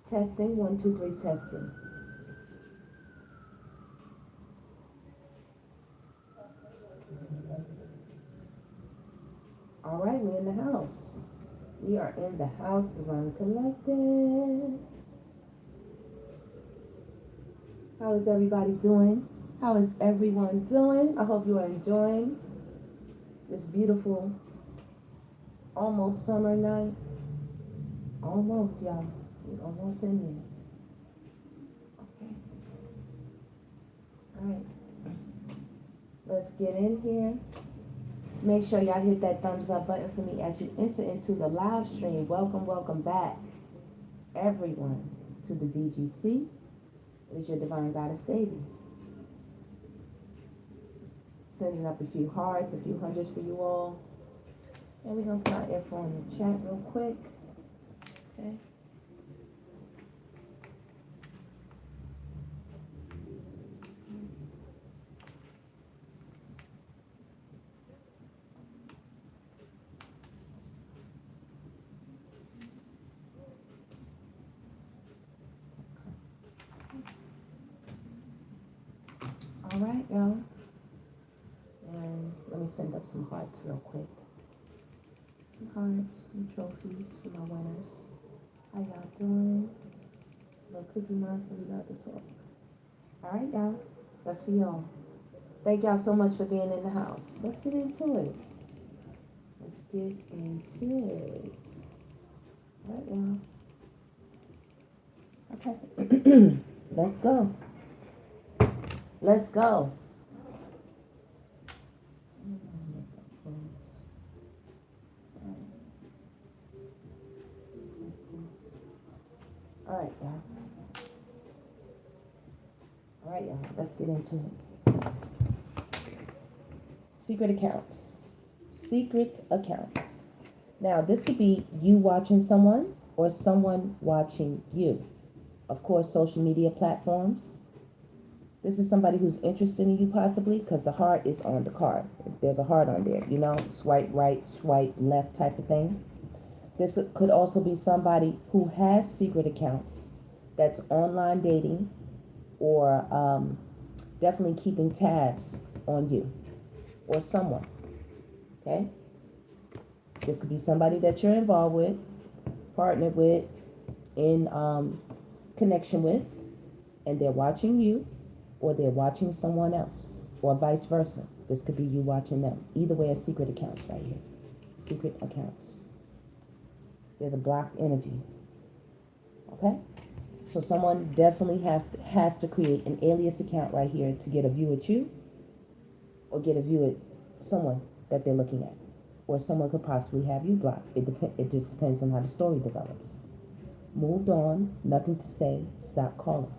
Testing, 1, 2, 3, testing. All right, we're in the house. We are in the house, Divine Collective. How is everybody doing? How is everyone doing? I hope you are enjoying this beautiful, almost summer night. Almost, y'all. We're almost in here. Okay. All right. Let's get in here. Make sure y'all hit that thumbs up button for me as you enter into the live stream. Welcome, welcome back, everyone, to the DGC. It is your Divine Goddess, DEVI. Sending up a few hearts, a few hundreds for you all. And we're going to put our info in the chat real quick. Okay. All right, y'all. And let me send up some hearts real quick. Some hearts, some trophies for my winners. How y'all doing? Little Cookie Monster, we got to talk. All right, y'all. That's for y'all. Thank y'all so much for being in the house. Let's get into it. Let's get into it. All right, y'all. Okay. Let's go. Let's go. All right, y'all. All right, y'all. Let's get into it. Secret accounts. Secret accounts. Now, this could be you watching someone or someone watching you. Of course, social media platforms. This is somebody who's interested in you possibly because the heart is on the card. There's a heart on there, you know, swipe right, swipe left type of thing. This could also be somebody who has secret accounts that's online dating or definitely keeping tabs on you or someone, okay? This could be somebody that you're involved with, partnered with, in connection with, and they're watching you or they're watching someone else or vice versa. This could be you watching them. Either way, it's secret accounts right here. Secret accounts. There's a blocked energy. Okay? So someone definitely has to create an alias account right here to get a view at you or get a view at someone that they're looking at. Or someone could possibly have you blocked. It just depends on how the story develops. Moved on, nothing to say, stop calling.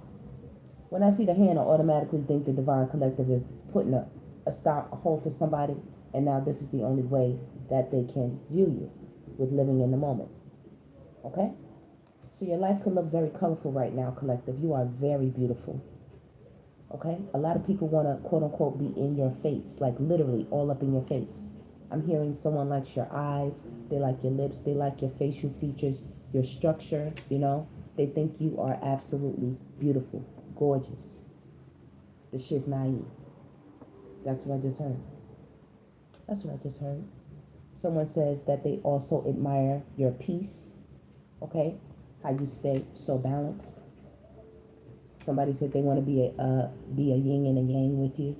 When I see the hand, I automatically think the Divine Collective is putting a stop, a hold to somebody, and now this is the only way that they can view you with living in the moment. Okay? So your life could look very colorful right now, Collective. You are very beautiful. Okay? A lot of people want to, quote unquote, be in your face, like literally all up in your face. I'm hearing someone likes your eyes, they like your lips, they like your facial features, your structure, you know. They think you are absolutely beautiful, gorgeous. The shit's naive. That's what I just heard. That's what I just heard. Someone says that they also admire your peace, okay? How you stay so balanced. Somebody said they want to be a yin and a yang with you.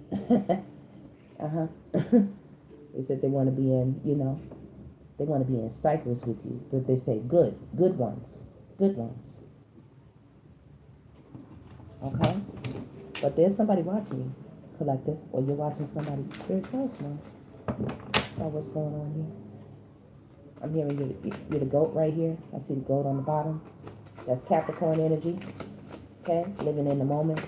They said they want to be in, you know, they want to be in cycles with you. But they say good ones, good ones. Okay? But there's somebody watching you, Collective, or you're watching somebody. Spirit, tell us now about what's going on here. I'm hearing you're the goat right here. I see the goat on the bottom. That's Capricorn energy. Okay? Living in the moment.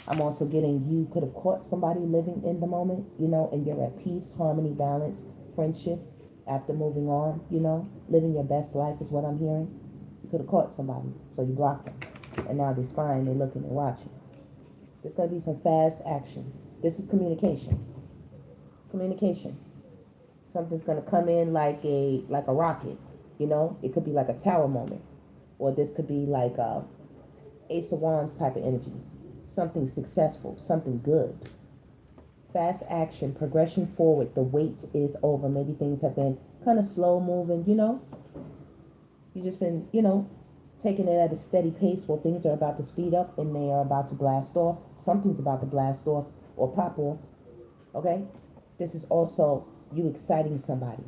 I'm also getting you could have caught somebody living in the moment, you know, and you're at peace, harmony, balance, friendship after moving on, you know, living your best life is what I'm hearing. You could have caught somebody, so you blocked them. And now they're spying, they're looking, they're watching. There's going to be some fast action. This is communication. Communication. Something's going to come in like a rocket. You know, it could be like a tower moment, or this could be like a Ace of Wands type of energy. Something successful, something good. Fast action, progression forward. The wait is over. Maybe things have been kind of slow moving, you know. You just been, you know, taking it at a steady pace. Well, things are about to speed up and they are about to blast off. Something's about to blast off or pop off. Okay? This is also you exciting somebody.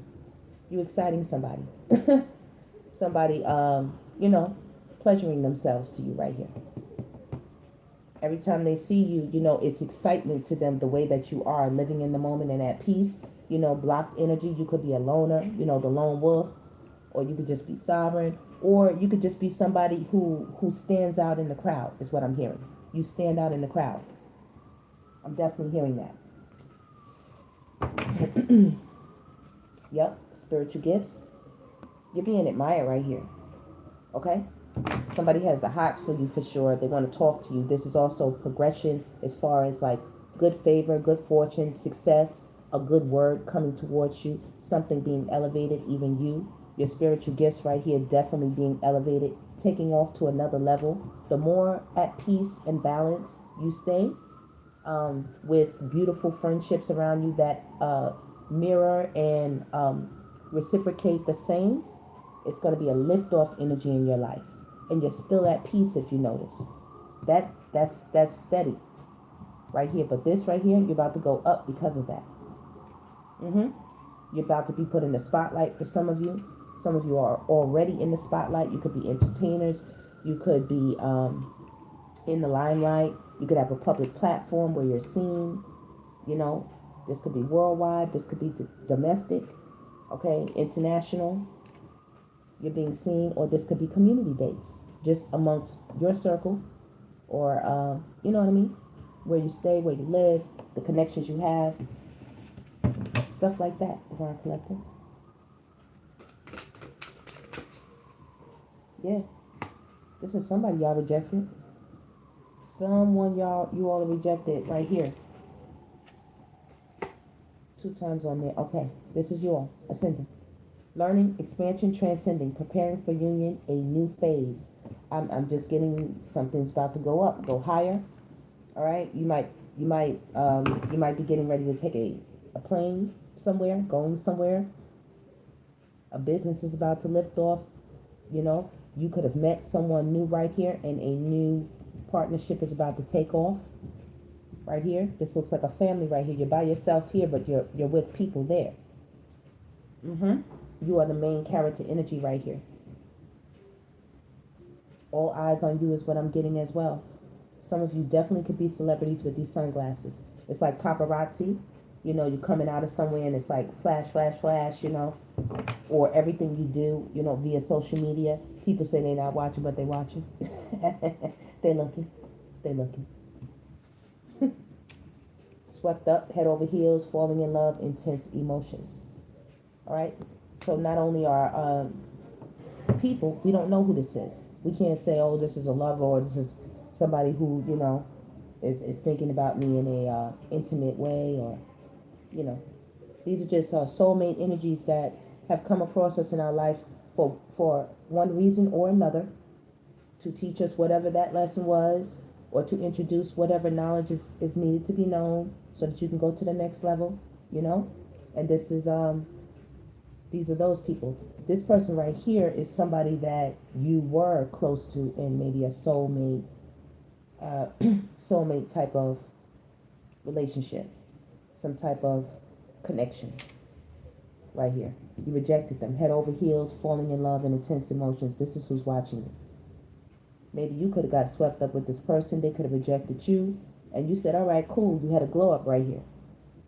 You exciting somebody. Somebody, you know, pleasuring themselves to you right here. Every time they see you, you know, it's excitement to them the way that you are living in the moment and at peace. You know, blocked energy. You could be a loner, you know, the lone wolf, or you could just be sovereign, or you could just be somebody who stands out in the crowd, is what I'm hearing. You stand out in the crowd. I'm definitely hearing that. Yep, spiritual gifts. You're being admired right here. Okay? Somebody has the hots for you for sure. They want to talk to you. This is also progression as far as like good favor, good fortune, success, a good word coming towards you, something being elevated, even you. Your spiritual gifts right here definitely being elevated, taking off to another level. The more at peace and balance you stay, with beautiful friendships around you that mirror and reciprocate the same, it's going to be a lift-off energy in your life. And you're still at peace if you notice. That's steady right here. But this right here, you're about to go up because of that. You're about to be put in the spotlight for some of you. Some of you are already in the spotlight. You could be entertainers. You could be in the limelight. You could have a public platform where you're seen. You know, this could be worldwide. This could be domestic. Okay, international. You're being seen, or this could be community-based, just amongst your circle, or you know what I mean, where you stay, where you live, the connections you have, stuff like that. Divine Collective. Yeah, this is somebody y'all rejected. Someone you all rejected right here. 2 times on there. Okay, this is you all ascending. Learning, expansion, transcending, preparing for union, a new phase. I'm just getting something's about to go up, go higher. All right, you might be getting ready to take a plane somewhere, going somewhere. A business is about to lift off. You know, you could have met someone new right here, and a new partnership is about to take off. Right here, this looks like a family right here. You're by yourself here, but you're with people there. You are the main character energy right here. All eyes on you is what I'm getting as well. Some of you definitely could be celebrities with these sunglasses. It's like paparazzi. You know, you're coming out of somewhere and it's like flash, flash, flash, you know. Or everything you do, you know, via social media. People say they're not watching, but they're watching. They're looking. They're looking. Swept up, head over heels, falling in love, intense emotions. All right? So not only are people, we don't know who this is. We can't say, oh, this is a lover, or this is somebody who, you know, is thinking about me in a intimate way, or, you know. These are just soulmate energies that have come across us in our life for one reason or another, to teach us whatever that lesson was, or to introduce whatever knowledge is needed to be known so that you can go to the next level, you know. And this is these are those people. This person right here is somebody that you were close to in maybe a soulmate soulmate type of relationship, some type of connection right here. You rejected them, head over heels, falling in love and intense emotions. This is who's watching you. Maybe you could have got swept up with this person. They could have rejected you, and you said, all right, cool. You had a glow up right here.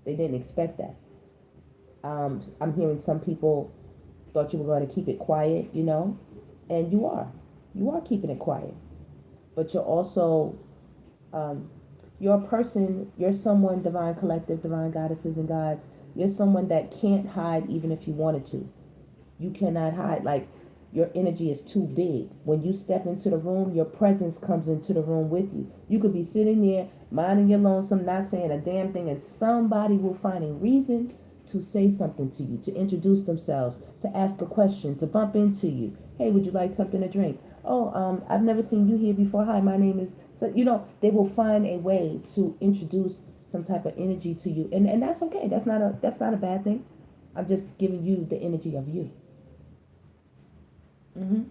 They didn't expect that. I'm hearing some people thought you were going to keep it quiet, you know, and you are keeping it quiet, but you're also, you're a person, you're someone, Divine Collective, divine goddesses and gods, you're someone that can't hide even if you wanted to. You cannot hide. Like, your energy is too big. When you step into the room, your presence comes into the room with you. You could be sitting there minding your lonesome, not saying a damn thing, and somebody will find a reason to say something to you, to introduce themselves, to ask a question, to bump into you. Hey, would you like something to drink? Oh, I've never seen you here before. Hi, my name is. So, they will find a way to introduce some type of energy to you, and that's okay. That's not a bad thing. I'm just giving you the energy of you. Come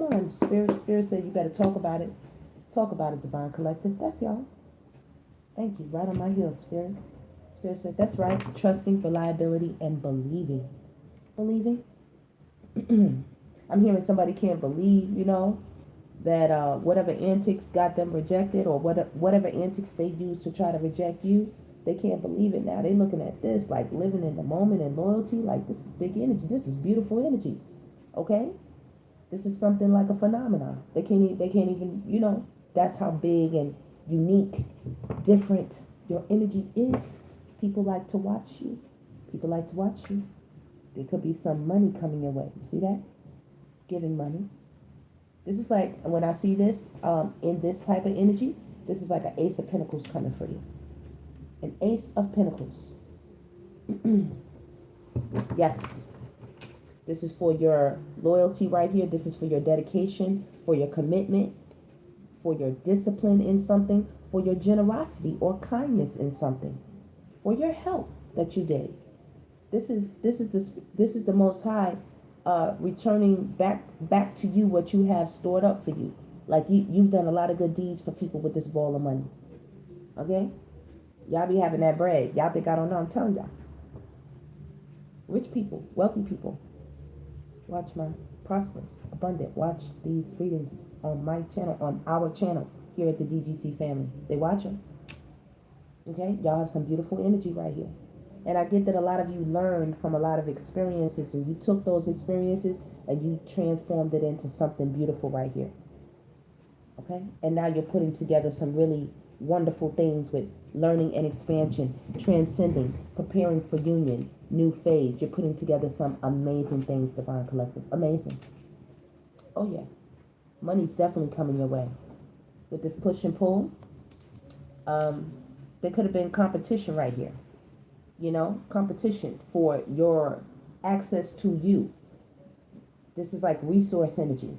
on, Spirit said you better talk about it. Talk about it, Divine Collective. That's y'all. Thank you. Right on my heels, Spirit. Spirit said, that's right. Trusting, reliability, and believing. Believing? I'm hearing somebody can't believe, that whatever antics got them rejected, or whatever antics they used to try to reject you, they can't believe it now. They're looking at this like living in the moment and loyalty. Like, this is big energy. This is beautiful energy. Okay? This is something like a phenomenon. They can't even, that's how big and unique, different your energy is. People like to watch you. People like to watch you. There could be some money coming your way. You see that? Giving money. This is like, when I see this, in this type of energy, this is like an Ace of Pentacles coming for you. An Ace of Pentacles. Yes. This is for your loyalty right here. This is for your dedication, for your commitment, for your discipline in something, for your generosity or kindness in something, for your help that you did. This is the Most High returning back to you what you have stored up for you. Like you've done a lot of good deeds for people with this ball of money. Okay? Y'all be having that bread. Y'all think I don't know? I'm telling y'all. Rich people, wealthy people. Watch my prosperous, abundant. Watch these readings on my channel, on our channel here at the DGC family. They watch them. Okay? Y'all have some beautiful energy right here. And I get that a lot of you learned from a lot of experiences, and you took those experiences and you transformed it into something beautiful right here. Okay? And now you're putting together some really wonderful things with learning and expansion, transcending, preparing for union, new phase. You're putting together some amazing things, Divine Collective. Amazing. Oh, yeah. Money's definitely coming your way. With this push and pull, there could have been competition right here. Competition for your access to you. This is like resource energy.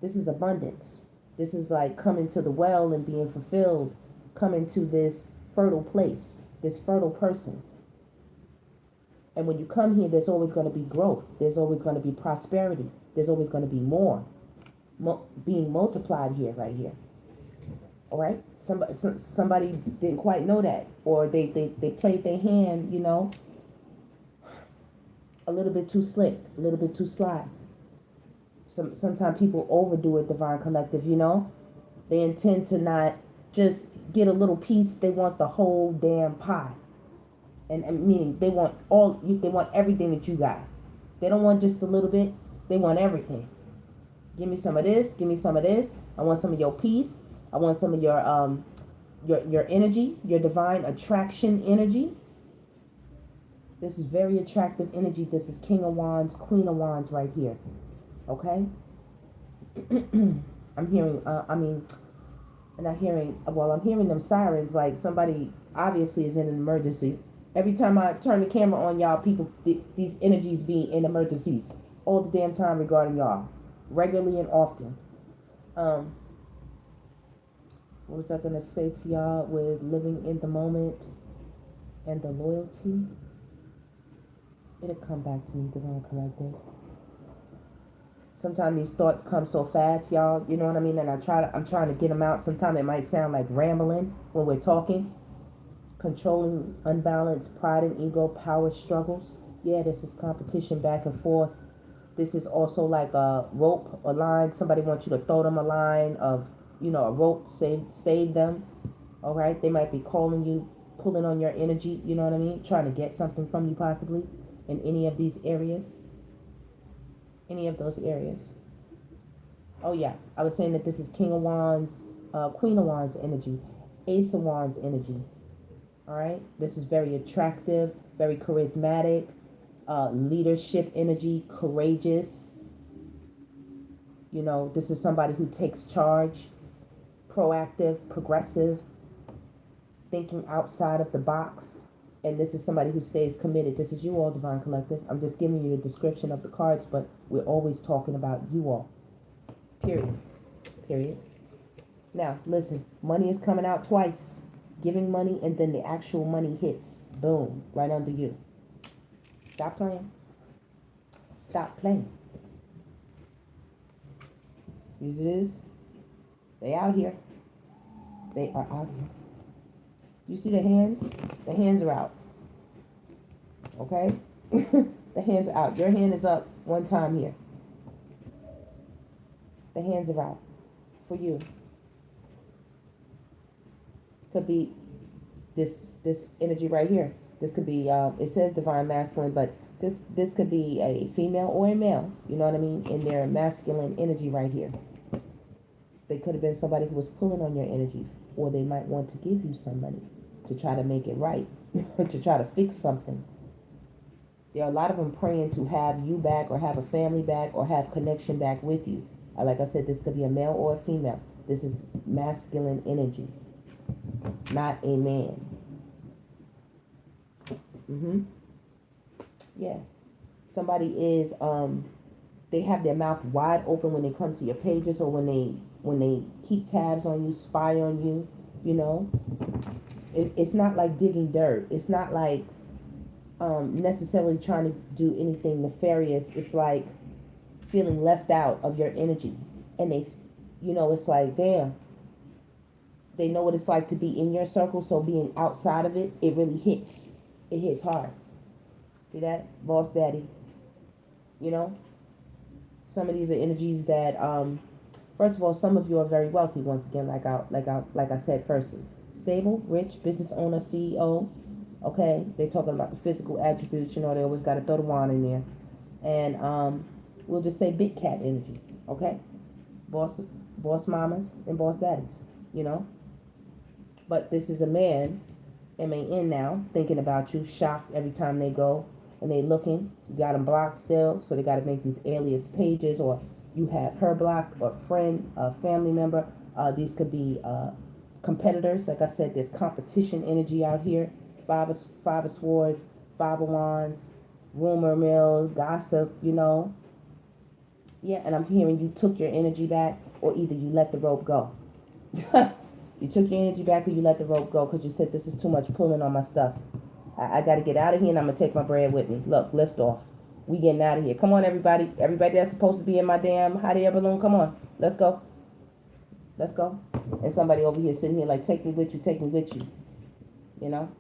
This is abundance. This is like coming to the well and being fulfilled, coming to this fertile place, this fertile person. And when you come here, there's always going to be growth. There's always going to be prosperity. There's always going to be more being multiplied here, right here. All right? Somebody didn't quite know that, or they played their hand, a little bit too slick, a little bit too sly. Sometimes people overdo it, Divine Collective, They intend to not just get a little piece. They want the whole damn pie. And meaning they want everything that you got. They don't want just a little bit. They want everything. Give me some of this. Give me some of this. I want some of your peace. I want some of your energy, your divine attraction energy. This is very attractive energy. This is King of Wands, Queen of Wands right here. Okay? I'm hearing, I'm hearing them sirens like somebody obviously is in an emergency. Every time I turn the camera on y'all, people, these energies be in emergencies all the damn time regarding y'all, regularly and often. What was I going to say to y'all with living in the moment and the loyalty? It'll come back to me, Divine Collective. Sometimes these thoughts come so fast, y'all, you know what I mean? And I'm trying to get them out. Sometimes it might sound like rambling when we're talking. Controlling, unbalanced pride and ego, power struggles. Yeah, this is competition back and forth. This is also like a rope, a line. Somebody wants you to throw them a line of, a rope, save them. All right? They might be calling you, pulling on your energy, you know what I mean? Trying to get something from you possibly in any of these areas. Any of those areas. Oh, yeah. I was saying that this is King of Wands, Queen of Wands energy, Ace of Wands energy. All right? This is very attractive, very charismatic, leadership energy, courageous. This is somebody who takes charge, proactive, progressive. thinking outside of the box. And this is somebody who stays committed. This is you all, Divine Collective. I'm just giving you the description of the cards, but we're always talking about you all. Period. Period. Now, listen, money is coming out twice. Giving money and then the actual money hits. Boom. Right under you. Stop playing. Stop playing. As it is. They out here. They are out here. You see the hands? The hands are out. Okay? The hands are out. Your hand is up one time here. The hands are out. For you. Could be this energy right here. This could be, it says divine masculine, but this could be a female or a male. You know what I mean? In their masculine energy right here. They could have been somebody who was pulling on your energy. Or they might want to give you some money to try to make it right. To try to fix something. There are a lot of them praying to have you back or have a family back or have connection back with you. Like I said, this could be a male or a female. This is masculine energy. Not a man. Yeah. Somebody is, they have their mouth wide open when they come to your pages or when they keep tabs on you, spy on you, you know. It's not like digging dirt. It's not like necessarily trying to do anything nefarious. It's like feeling left out of your energy. And they, you know, it's like, damn. They know what it's like to be in your circle, so being outside of it, it really hits. It hits hard. See that? Boss daddy. You know? Some of these are energies that, first of all, some of you are very wealthy, once again, like I said firstly. Stable, rich, business owner, CEO. Okay? They're talking about the physical attributes, you know, they always got to throw the wand in there. And we'll just say big cat energy. Okay? Boss mamas and boss daddies, you know? But this is a man, M-A-N now, thinking about you, shocked every time they go. And they looking. You got them blocked still, so they got to make these alias pages. Or you have her blocked, or friend, a family member. These could be competitors. Like I said, there's competition energy out here. Five of Swords, Five of Wands, rumor mill, gossip, you know. Yeah, and I'm hearing you took your energy back, or either you let the rope go. You took your energy back or you let the rope go because you said this is too much pulling on my stuff. I got to get out of here and I'm going to take my bread with me. Look, lift off. We getting out of here. Come on, everybody. Everybody that's supposed to be in my damn hot air balloon, come on. Let's go. Let's go. And somebody over here sitting here like, take me with you, take me with you. You know?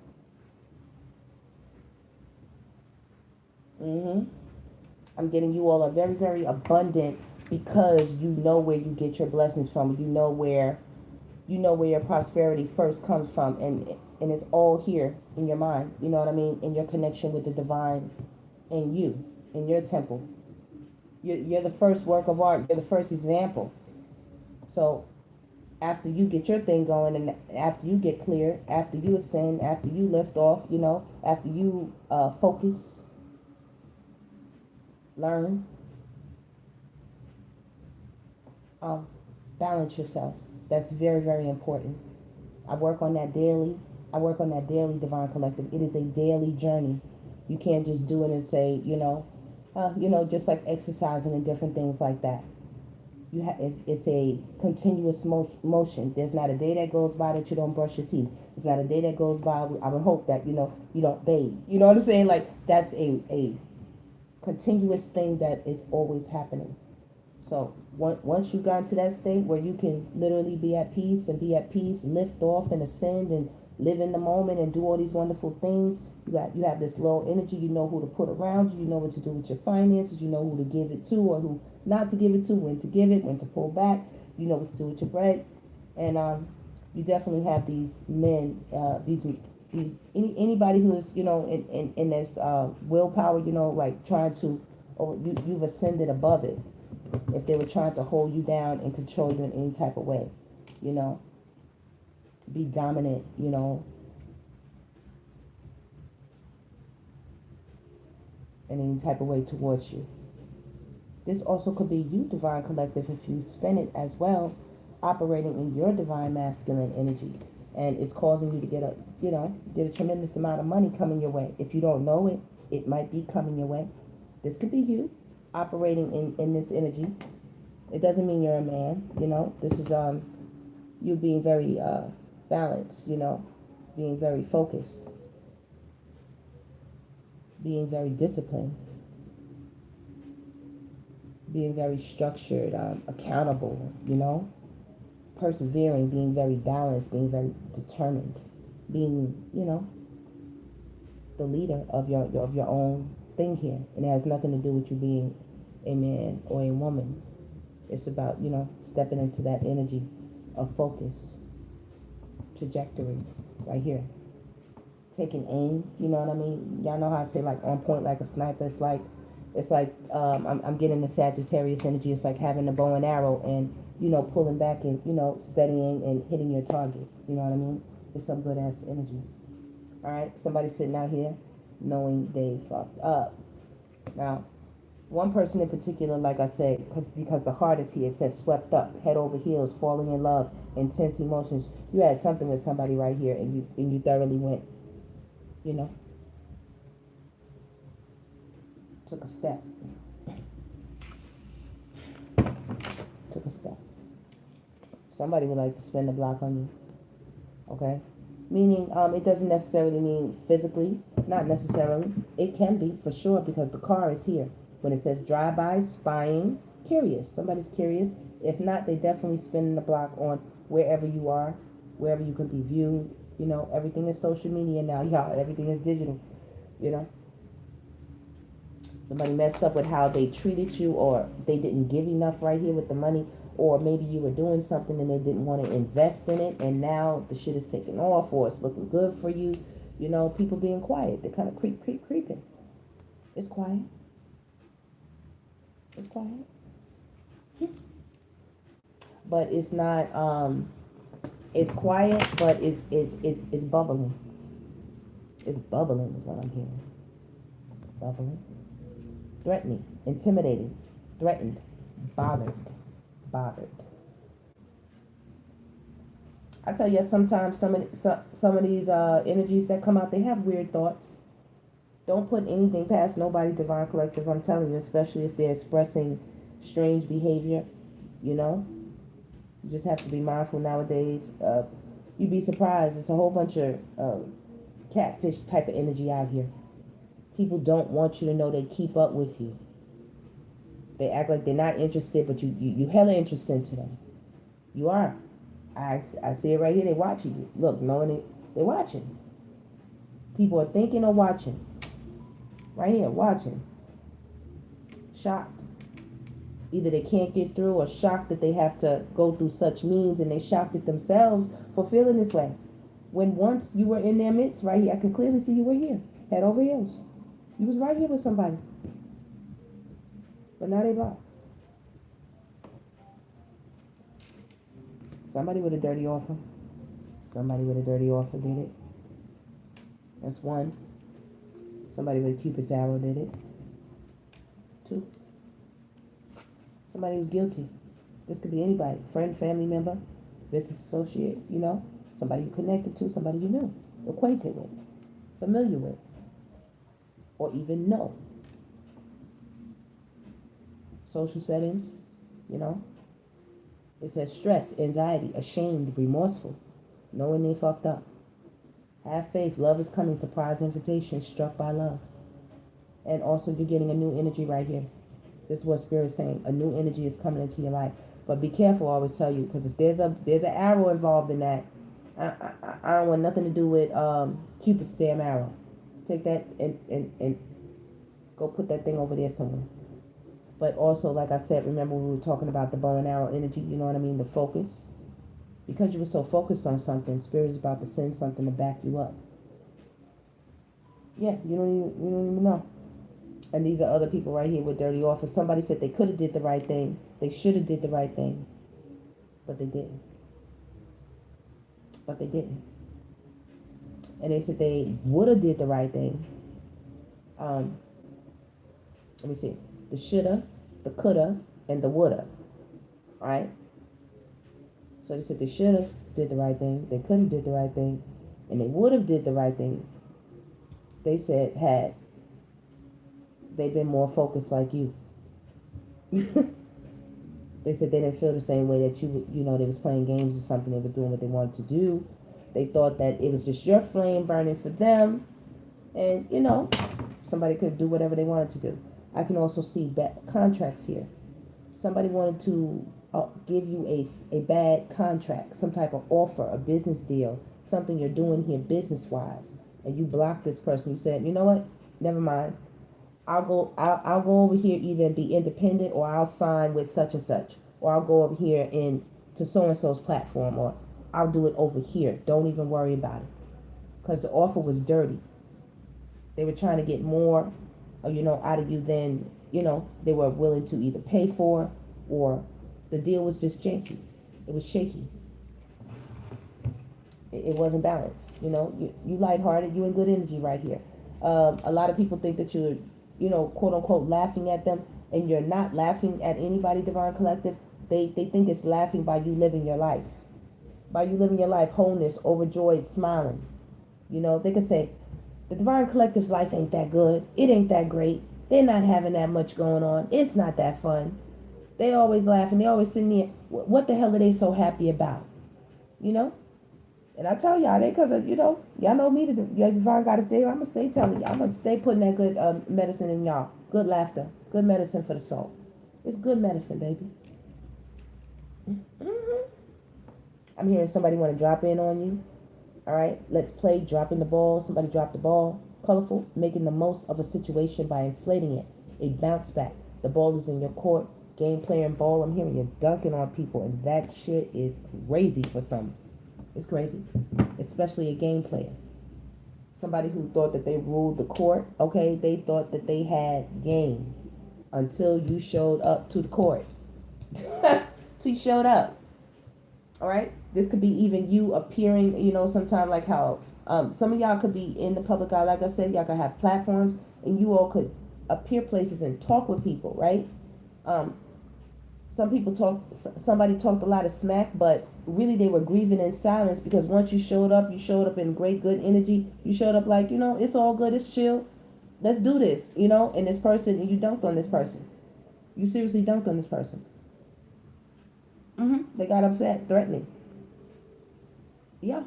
I'm getting you all a very, very abundant because you know where you get your blessings from. You know where your prosperity first comes from, and it's all here in your mind. You know what I mean? In your connection with the divine, in you, in your temple. You're the first work of art. You're the first example. So after you get your thing going, and after you get clear, after you ascend, after you lift off, you know, after you focus, learn, balance yourself. That's very, very important. I work on that daily. Divine Collective. It is a daily journey. You can't just do it and say, just like exercising and different things like that. It's a continuous motion. There's not a day that goes by that you don't brush your teeth. There's not a day that goes by, I would hope that, you don't bathe. You know what I'm saying? Like, that's a continuous thing that is always happening. So once you got to that state where you can literally be at peace, lift off and ascend and live in the moment and do all these wonderful things, you have this low energy. You know who to put around you. You know what to do with your finances. You know who to give it to or who not to give it to, when to give it, when to pull back. You know what to do with your bread. And you definitely have these men, anybody who is, in this willpower, like trying to, you've ascended above it. If they were trying to hold you down and control you in any type of way, be dominant, in any type of way towards you. This also could be you, Divine Collective, if you spin it as well, operating in your divine masculine energy and it's causing you to get a tremendous amount of money coming your way. If you don't know it, it might be coming your way. This could be you operating in this energy. It doesn't mean you're a man, This is you being very balanced, being very focused, being very disciplined, being very structured, accountable, persevering, being very balanced, being very determined, being, the leader of your own thing here. And it has nothing to do with you being a man or a woman. It's about, stepping into that energy of focus, trajectory, right here. Taking aim, you know what I mean? Y'all know how I say like on point like a sniper. It's like I'm getting the Sagittarius energy. It's like having a bow and arrow and, pulling back and, steadying and hitting your target. You know what I mean? It's some good ass energy. All right? Somebody sitting out here knowing they fucked up. Now, one person in particular, like I said, because the heart is here, it says swept up, head over heels, falling in love, intense emotions. You had something with somebody right here and you thoroughly went, took a step. Took a step. Somebody would like to spin the block on you. Okay? Meaning, it doesn't necessarily mean physically. Not necessarily. It can be, for sure, because the car is here. When it says drive-by, spying, curious. Somebody's curious. If not, they definitely spinning the block on wherever you are, wherever you can be viewed. Everything is social media now, y'all. Everything is digital, Somebody messed up with how they treated you, or they didn't give enough right here with the money, or maybe you were doing something and they didn't want to invest in it, and now the shit is taking off, or it's looking good for you. People being quiet. They're kind of creeping. It's quiet. It's quiet. But it's not, it's quiet, but it's bubbling. It's bubbling is what I'm hearing. Bubbling. Threatening, intimidating, threatened, bothered. I tell you, sometimes some of these energies that come out, they have weird thoughts. Don't put anything past nobody, Divine Collective. I'm telling you, especially if they're expressing strange behavior. You just have to be mindful nowadays. You'd be surprised. It's a whole bunch of catfish type of energy out here. People don't want you to know they keep up with you. They act like they're not interested, but you hella interested to them. You are. I see it right here. They watching you. Look, knowing it, they're watching. People are thinking or watching. Right here, watching. Shocked. Either they can't get through, or shocked that they have to go through such means, and they shocked at themselves for feeling this way. When once you were in their midst, right here, I can clearly see you were here. Head over heels. You was right here with somebody. But now they blocked. Somebody with a dirty offer. Somebody with a dirty offer did it. That's one. Somebody with a Cupid's arrow did it. Two. Somebody who's guilty. This could be anybody. Friend, family member, business associate, Somebody you connected to, somebody you knew, acquainted with, familiar with, or even know. Social settings, It says stress, anxiety, ashamed, remorseful, knowing they fucked up. Have faith, love is coming, surprise invitation, struck by love. And also you're getting a new energy right here. This is what Spirit's saying. A new energy is coming into your life. But be careful, I always tell you, because if there's an arrow involved in that, I don't want nothing to do with Cupid's damn arrow. Take that and go put that thing over there somewhere. But also, like I said, remember we were talking about the bow and arrow energy, you know what I mean? The focus. Because you were so focused on something, Spirit is about to send something to back you up. Yeah, you don't even know. And these are other people right here with dirty offers. Somebody said they could have did the right thing. They should have did the right thing. But they didn't. And they said they would have did the right thing. Let me see. The shoulda, the coulda, and the woulda. Right? So they said they should have did the right thing. They could have did the right thing. And they would have did the right thing, they said, had they been more focused like you. They said they didn't feel the same way that you know, they was playing games or something. They were doing what they wanted to do. They thought that it was just your flame burning for them. And, you know, somebody could do whatever they wanted to do. I can also see contracts here. Somebody wanted to give you a bad contract, some type of offer, a business deal, something you're doing here business-wise. And you blocked this person. You said, you know what? Never mind. I'll go over here either and be independent, or I'll sign with such and such, or I'll go over here to so and so's platform, or I'll do it over here. Don't even worry about it, because the offer was dirty. They were trying to get more, you know, out of you than, you know, they were willing to either pay for, or the deal was just janky. It was shaky. It wasn't balanced. You know, you lighthearted, you in good energy right here. A lot of people think that you're, you know, quote unquote, laughing at them, and you're not laughing at anybody, Divine Collective. They think it's laughing by you living your life. By you living your life, wholeness, overjoyed, smiling. You know, they could say, the Divine Collective's life ain't that good. It ain't that great. They're not having that much going on. It's not that fun. They always laughing. They always sitting there. What the hell are they so happy about? You know? And I tell y'all, because, you know, y'all know me, the Divine Goddess Dave. I'm going to stay telling y'all. I'm going to stay putting that good medicine in y'all. Good laughter. Good medicine for the soul. It's good medicine, baby. Mm-hmm. I'm hearing somebody want to drop in on you. All right, let's play dropping the ball. Somebody dropped the ball. Colorful, making the most of a situation by inflating it. A bounce back. The ball is in your court. Game player and ball. I'm hearing you dunking on people, and that shit is crazy for some. It's crazy, especially a game player. Somebody who thought that they ruled the court. Okay, they thought that they had game until you showed up to the court. Till you showed up. All right, this could be even you appearing, you know, sometime like how some of y'all could be in the public eye. Like I said, y'all could have platforms, and you all could appear places and talk with people, right? Somebody talked a lot of smack, but really they were grieving in silence, because once you showed up in great, good energy. You showed up like, you know, it's all good, it's chill. Let's do this, you know, and this person, and you dunked on this person. You seriously dunked on this person. They got upset, threatening. Yeah.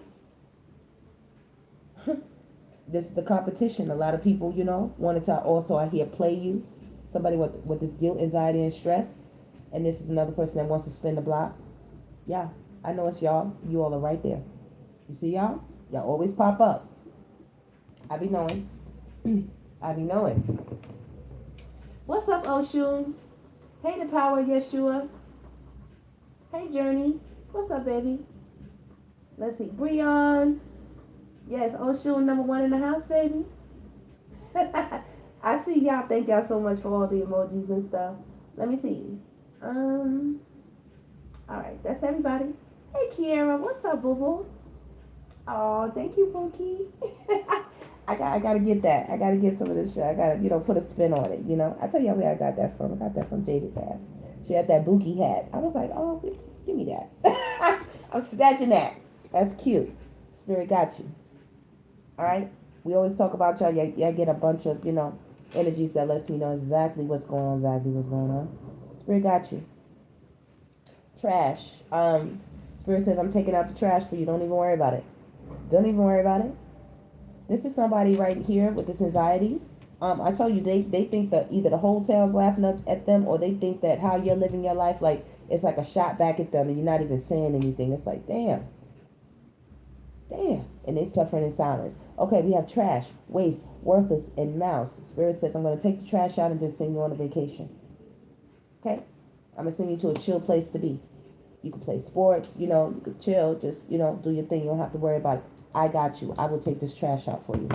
This is the competition. A lot of people, you know, wanted to also, I hear, play you. Somebody with this guilt, anxiety, and stress. And this is another person that wants to spin the block. Yeah, I know it's y'all. You all are right there. You see y'all? Y'all always pop up. I be knowing. I be knowing. What's up, Oshun? Hey, the power of Yeshua. Hey, Journey. What's up, baby? Let's see. Breon. Yes, Oshun #1 in the house, baby. I see y'all. Thank y'all so much for all the emojis and stuff. Let me see. Alright, that's everybody. Hey, Kiara. What's up, boo-boo? Oh, thank you, Pookie. I gotta get that. I gotta get some of this shit. I gotta, you know, put a spin on it, you know. I tell you where I got that from. I got that from Jada's ass. She had that Buki hat. I was like, oh, give me that. I'm snatching that. That's cute. Spirit got you. All right? We always talk about y'all. Y'all get a bunch of, you know, energies that lets me know exactly what's going on, Spirit got you. Trash. Spirit says, I'm taking out the trash for you. Don't even worry about it. Don't even worry about it. This is somebody right here with this anxiety. I told you, they think that either the whole town's laughing at them, or they think that how you're living your life, like it's like a shot back at them, and you're not even saying anything. It's like, damn. And they suffering in silence. Okay, we have trash, waste, worthless, and mouse. Spirit says, I'm going to take the trash out and just send you on a vacation. Okay? I'm going to send you to a chill place to be. You can play sports, you know, you could chill, just, you know, do your thing. You don't have to worry about it. I got you. I will take this trash out for you.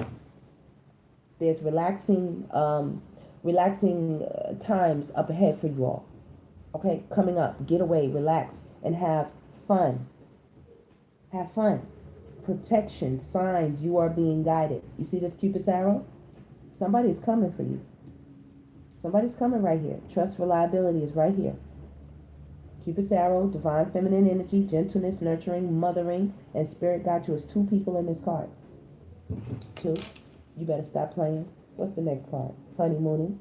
There's relaxing times up ahead for you all. Okay, coming up. Get away, relax, and have fun. Have fun. Protection, signs, you are being guided. You see this Cupid's arrow? Somebody's coming for you. Somebody's coming right here. Trust, reliability is right here. Cupid's arrow, divine feminine energy, gentleness, nurturing, mothering, and spirit got you. As two people in this card. Two. You better stop playing. What's the next card? Honeymooning.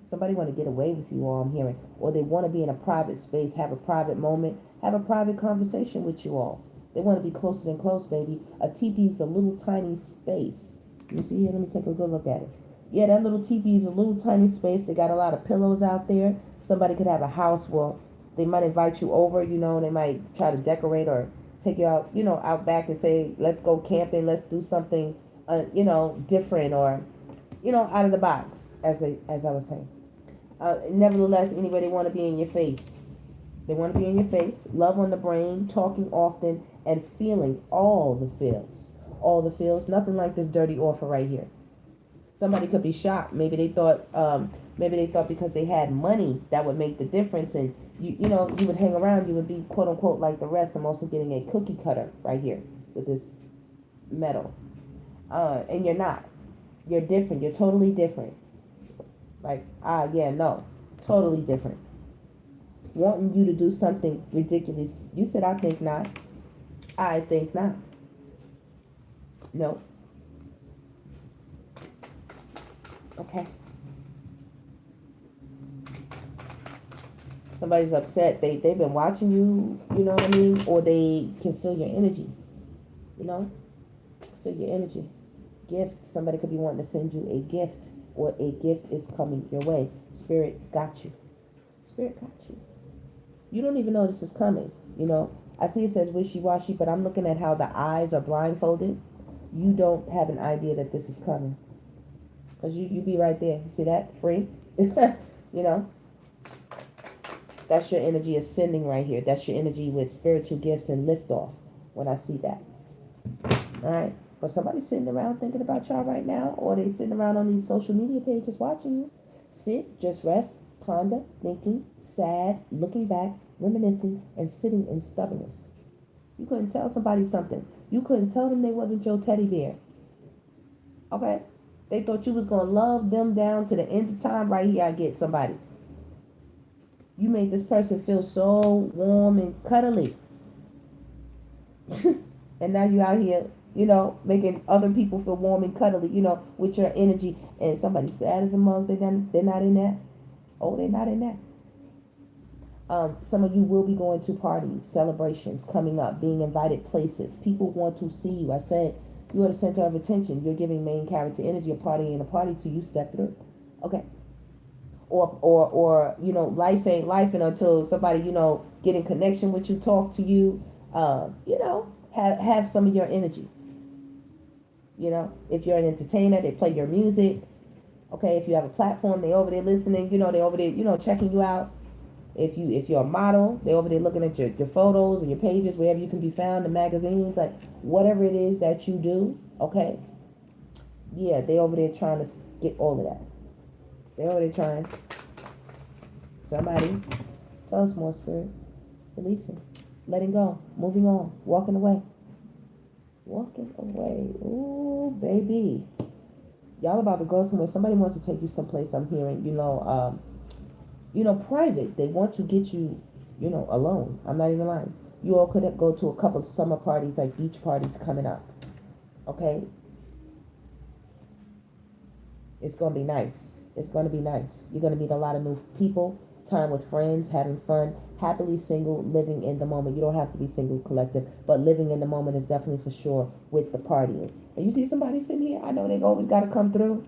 Somebody want to get away with you, all I'm hearing. Or they want to be in a private space, have a private moment, have a private conversation with you all. They want to be closer than close, baby. A teepee is a little tiny space. You see here? Let me take a good look at it. Yeah, that little teepee is a little tiny space. They got a lot of pillows out there. Somebody could have a house. Well, they might invite you over, you know, they might try to decorate or take you out, you know, out back and say, let's go camping, let's do something, you know, different or, you know, out of the box, as I was saying. Nevertheless, anybody want to be in your face. They want to be in your face, love on the brain, talking often, and feeling all the feels. All the feels. Nothing like this dirty offer right here. Somebody could be shocked. Maybe they thought because they had money that would make the difference, and you know, you would hang around, you would be quote unquote like the rest. I'm also getting a cookie cutter right here with this metal. And you're not. You're different. You're totally different. Like, yeah, no. Totally different. Wanting you to do something ridiculous. You said, I think not. I think not. No. Okay. Somebody's upset. They've been watching you, you know what I mean? Or they can feel your energy. You know? Feel your energy. Gift. Somebody could be wanting to send you a gift, or a gift is coming your way. Spirit got you. Spirit got you. You don't even know this is coming. You know, I see it says wishy-washy, but I'm looking at how the eyes are blindfolded. You don't have an idea that this is coming. Because you be right there. You see that? Free. You know? That's your energy ascending right here. That's your energy with spiritual gifts and liftoff when I see that. All right? But somebody's sitting around thinking about y'all right now, or they sitting around on these social media pages watching you. Sit, just rest, ponder, thinking, sad, looking back, reminiscing, and sitting in stubbornness. You couldn't tell somebody something. You couldn't tell them they wasn't your teddy bear. Okay? They thought you was going to love them down to the end of time. Right here, I get somebody. You made this person feel so warm and cuddly. And now you out here, you know, making other people feel warm and cuddly, you know, with your energy. And somebody sad as a mug, they're not in that. Oh, they're not in that. Some of you will be going to parties, celebrations coming up, being invited places. People want to see you. I said you are the center of attention. You're giving main character energy. A party ain't a party till you step through. Okay. Or you know, life ain't life until somebody, you know, get in connection with you, talk to you, you know, have some of your energy. You know, if you're an entertainer, they play your music. Okay, if you have a platform, they over there listening, you know, they over there, you know, checking you out. If you're a model, they over there looking at your photos and your pages, wherever you can be found, the magazines, like whatever it is that you do, okay? Yeah, they over there trying to get all of that. They over there trying. Somebody, tell us more, Spirit. Releasing. Letting go. Moving on. Walking away. Walking away. Ooh, baby. Y'all about to go somewhere. Somebody wants to take you someplace, I'm hearing, you know, private. They want to get you, you know, alone. I'm not even lying. You all could go to a couple of summer parties, like beach parties coming up. Okay? It's going to be nice. It's going to be nice. You're going to meet a lot of new people, time with friends, having fun, happily single, living in the moment. You don't have to be single collective, but living in the moment is definitely for sure with the partying. And you see somebody sitting here, I know they always got to come through.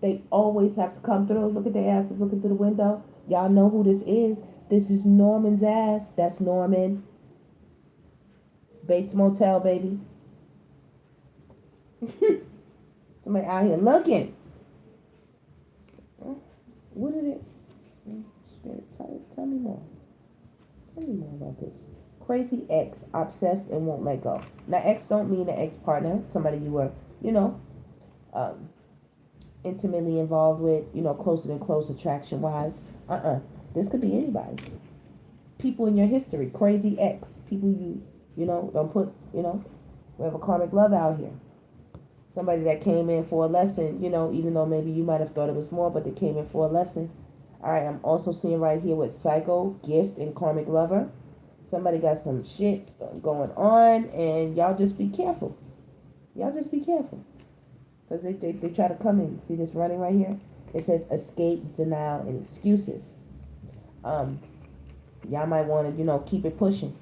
They always have to come through. Look at their asses looking through the window. Y'all know who this is. This is Norman's ass. That's Norman. Bates Motel, baby. Somebody out here looking. What did it? Spirit, tell me more. Tell me more about this. Crazy ex, obsessed and won't let go. Now, ex don't mean an ex-partner. Somebody you were, you know, intimately involved with, you know, closer than close attraction-wise. This could be anybody. People in your history. Crazy ex. People you know, don't put, you know, we have a karmic love out here. Somebody that came in for a lesson, you know, even though maybe you might have thought it was more, but they came in for a lesson. All right, I'm also seeing right here with psycho, gift, and karmic lover. Somebody got some shit going on, and y'all just be careful. Y'all just be careful. Because they try to come in. See this running right here? It says escape, denial, and excuses. Y'all might want to, keep it pushing.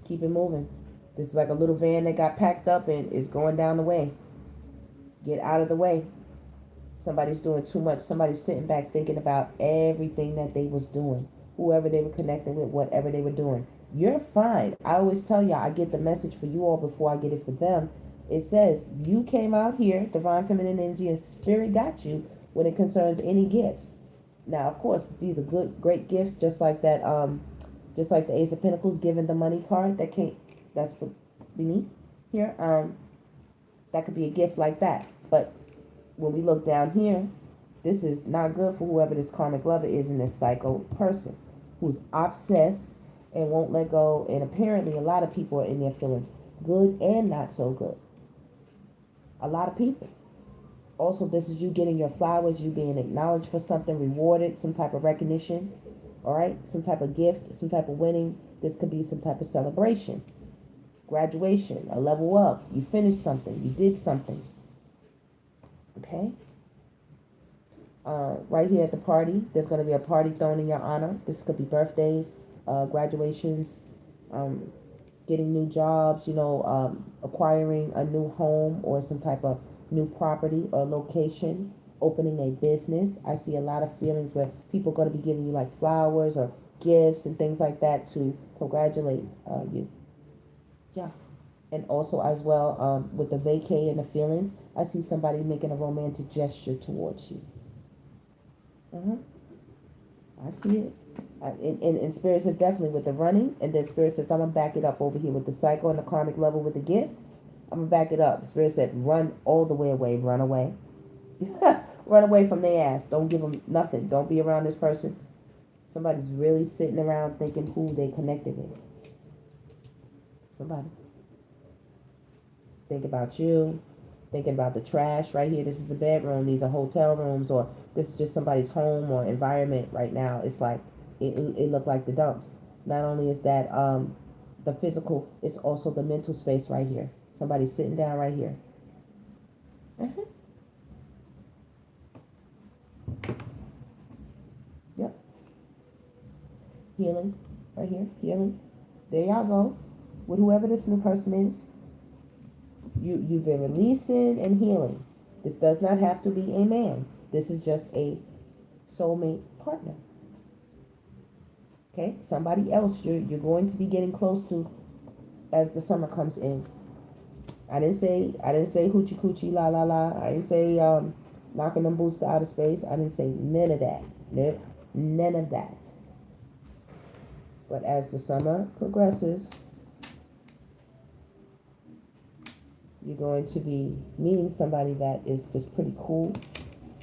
Keep it moving. This is like a little van that got packed up and is going down the way. Get out of the way. Somebody's doing too much. Somebody's sitting back thinking about everything that they was doing. Whoever they were connecting with, whatever they were doing. You're fine. I always tell y'all, I get the message for you all before I get it for them. It says, you came out here, divine feminine energy and spirit got you when it concerns any gifts. Now, of course, these are great gifts, just like that, just like the Ace of Pentacles giving the money card that came, that's beneath here. That could be a gift like that. But when we look down here, this is not good for whoever this karmic lover is in this psycho person who's obsessed and won't let go. And apparently a lot of people are in their feelings, good and not so good. A lot of people. Also, this is you getting your flowers, you being acknowledged for something, rewarded, some type of recognition, all right? Some type of gift, some type of winning. This could be some type of celebration, graduation, a level up. You finished something, you did something, okay? Right here at the party, there's going to be a party thrown in your honor. This could be birthdays, graduations, getting new jobs, acquiring a new home or some type of new property or location, opening a business. I see a lot of feelings where people are going to be giving you like flowers or gifts and things like that to congratulate you. Yeah. And also as well, with the vacay and the feelings, I see somebody making a romantic gesture towards you. I see it. And Spirit says definitely with the running, and then Spirit says I'm going to back it up over here with the cycle and the karmic level with the gift. I'm going to back it up. Spirit said run all the way away. Run away. Run away from their ass. Don't give them nothing. Don't be around this person. Somebody's really sitting around thinking who they connected with. Somebody. Think about you. Thinking about the trash right here. This is a bedroom. These are hotel rooms, or this is just somebody's home or environment right now. It's like it looked like the dumps. Not only is that the physical, it's also the mental space right here. Somebody's sitting down right here. Yep. Healing right here. Healing. There y'all go. With whoever this new person is. You've been releasing and healing. This does not have to be a man. This is just a soulmate partner. Okay? Somebody else you're going to be getting close to as the summer comes in. I didn't say hoochie coochie la la la. I didn't say knocking them boots to outer space. I didn't say none of that. None of that. But as the summer progresses, you're going to be meeting somebody that is just pretty cool.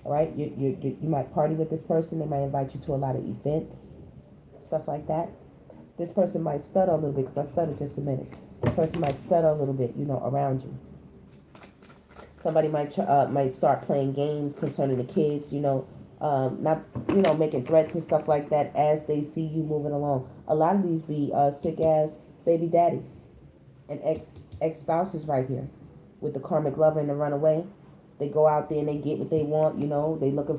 All right? You might party with this person. They might invite you to a lot of events, stuff like that. This person might stutter a little bit, because I stuttered just a minute. This person might stutter a little bit, around you. Somebody might start playing games concerning the kids, not, making threats and stuff like that as they see you moving along. A lot of these be sick-ass baby daddies and ex-spouses right here with the karmic lover and the runaway. They go out there and they get what they want, They looking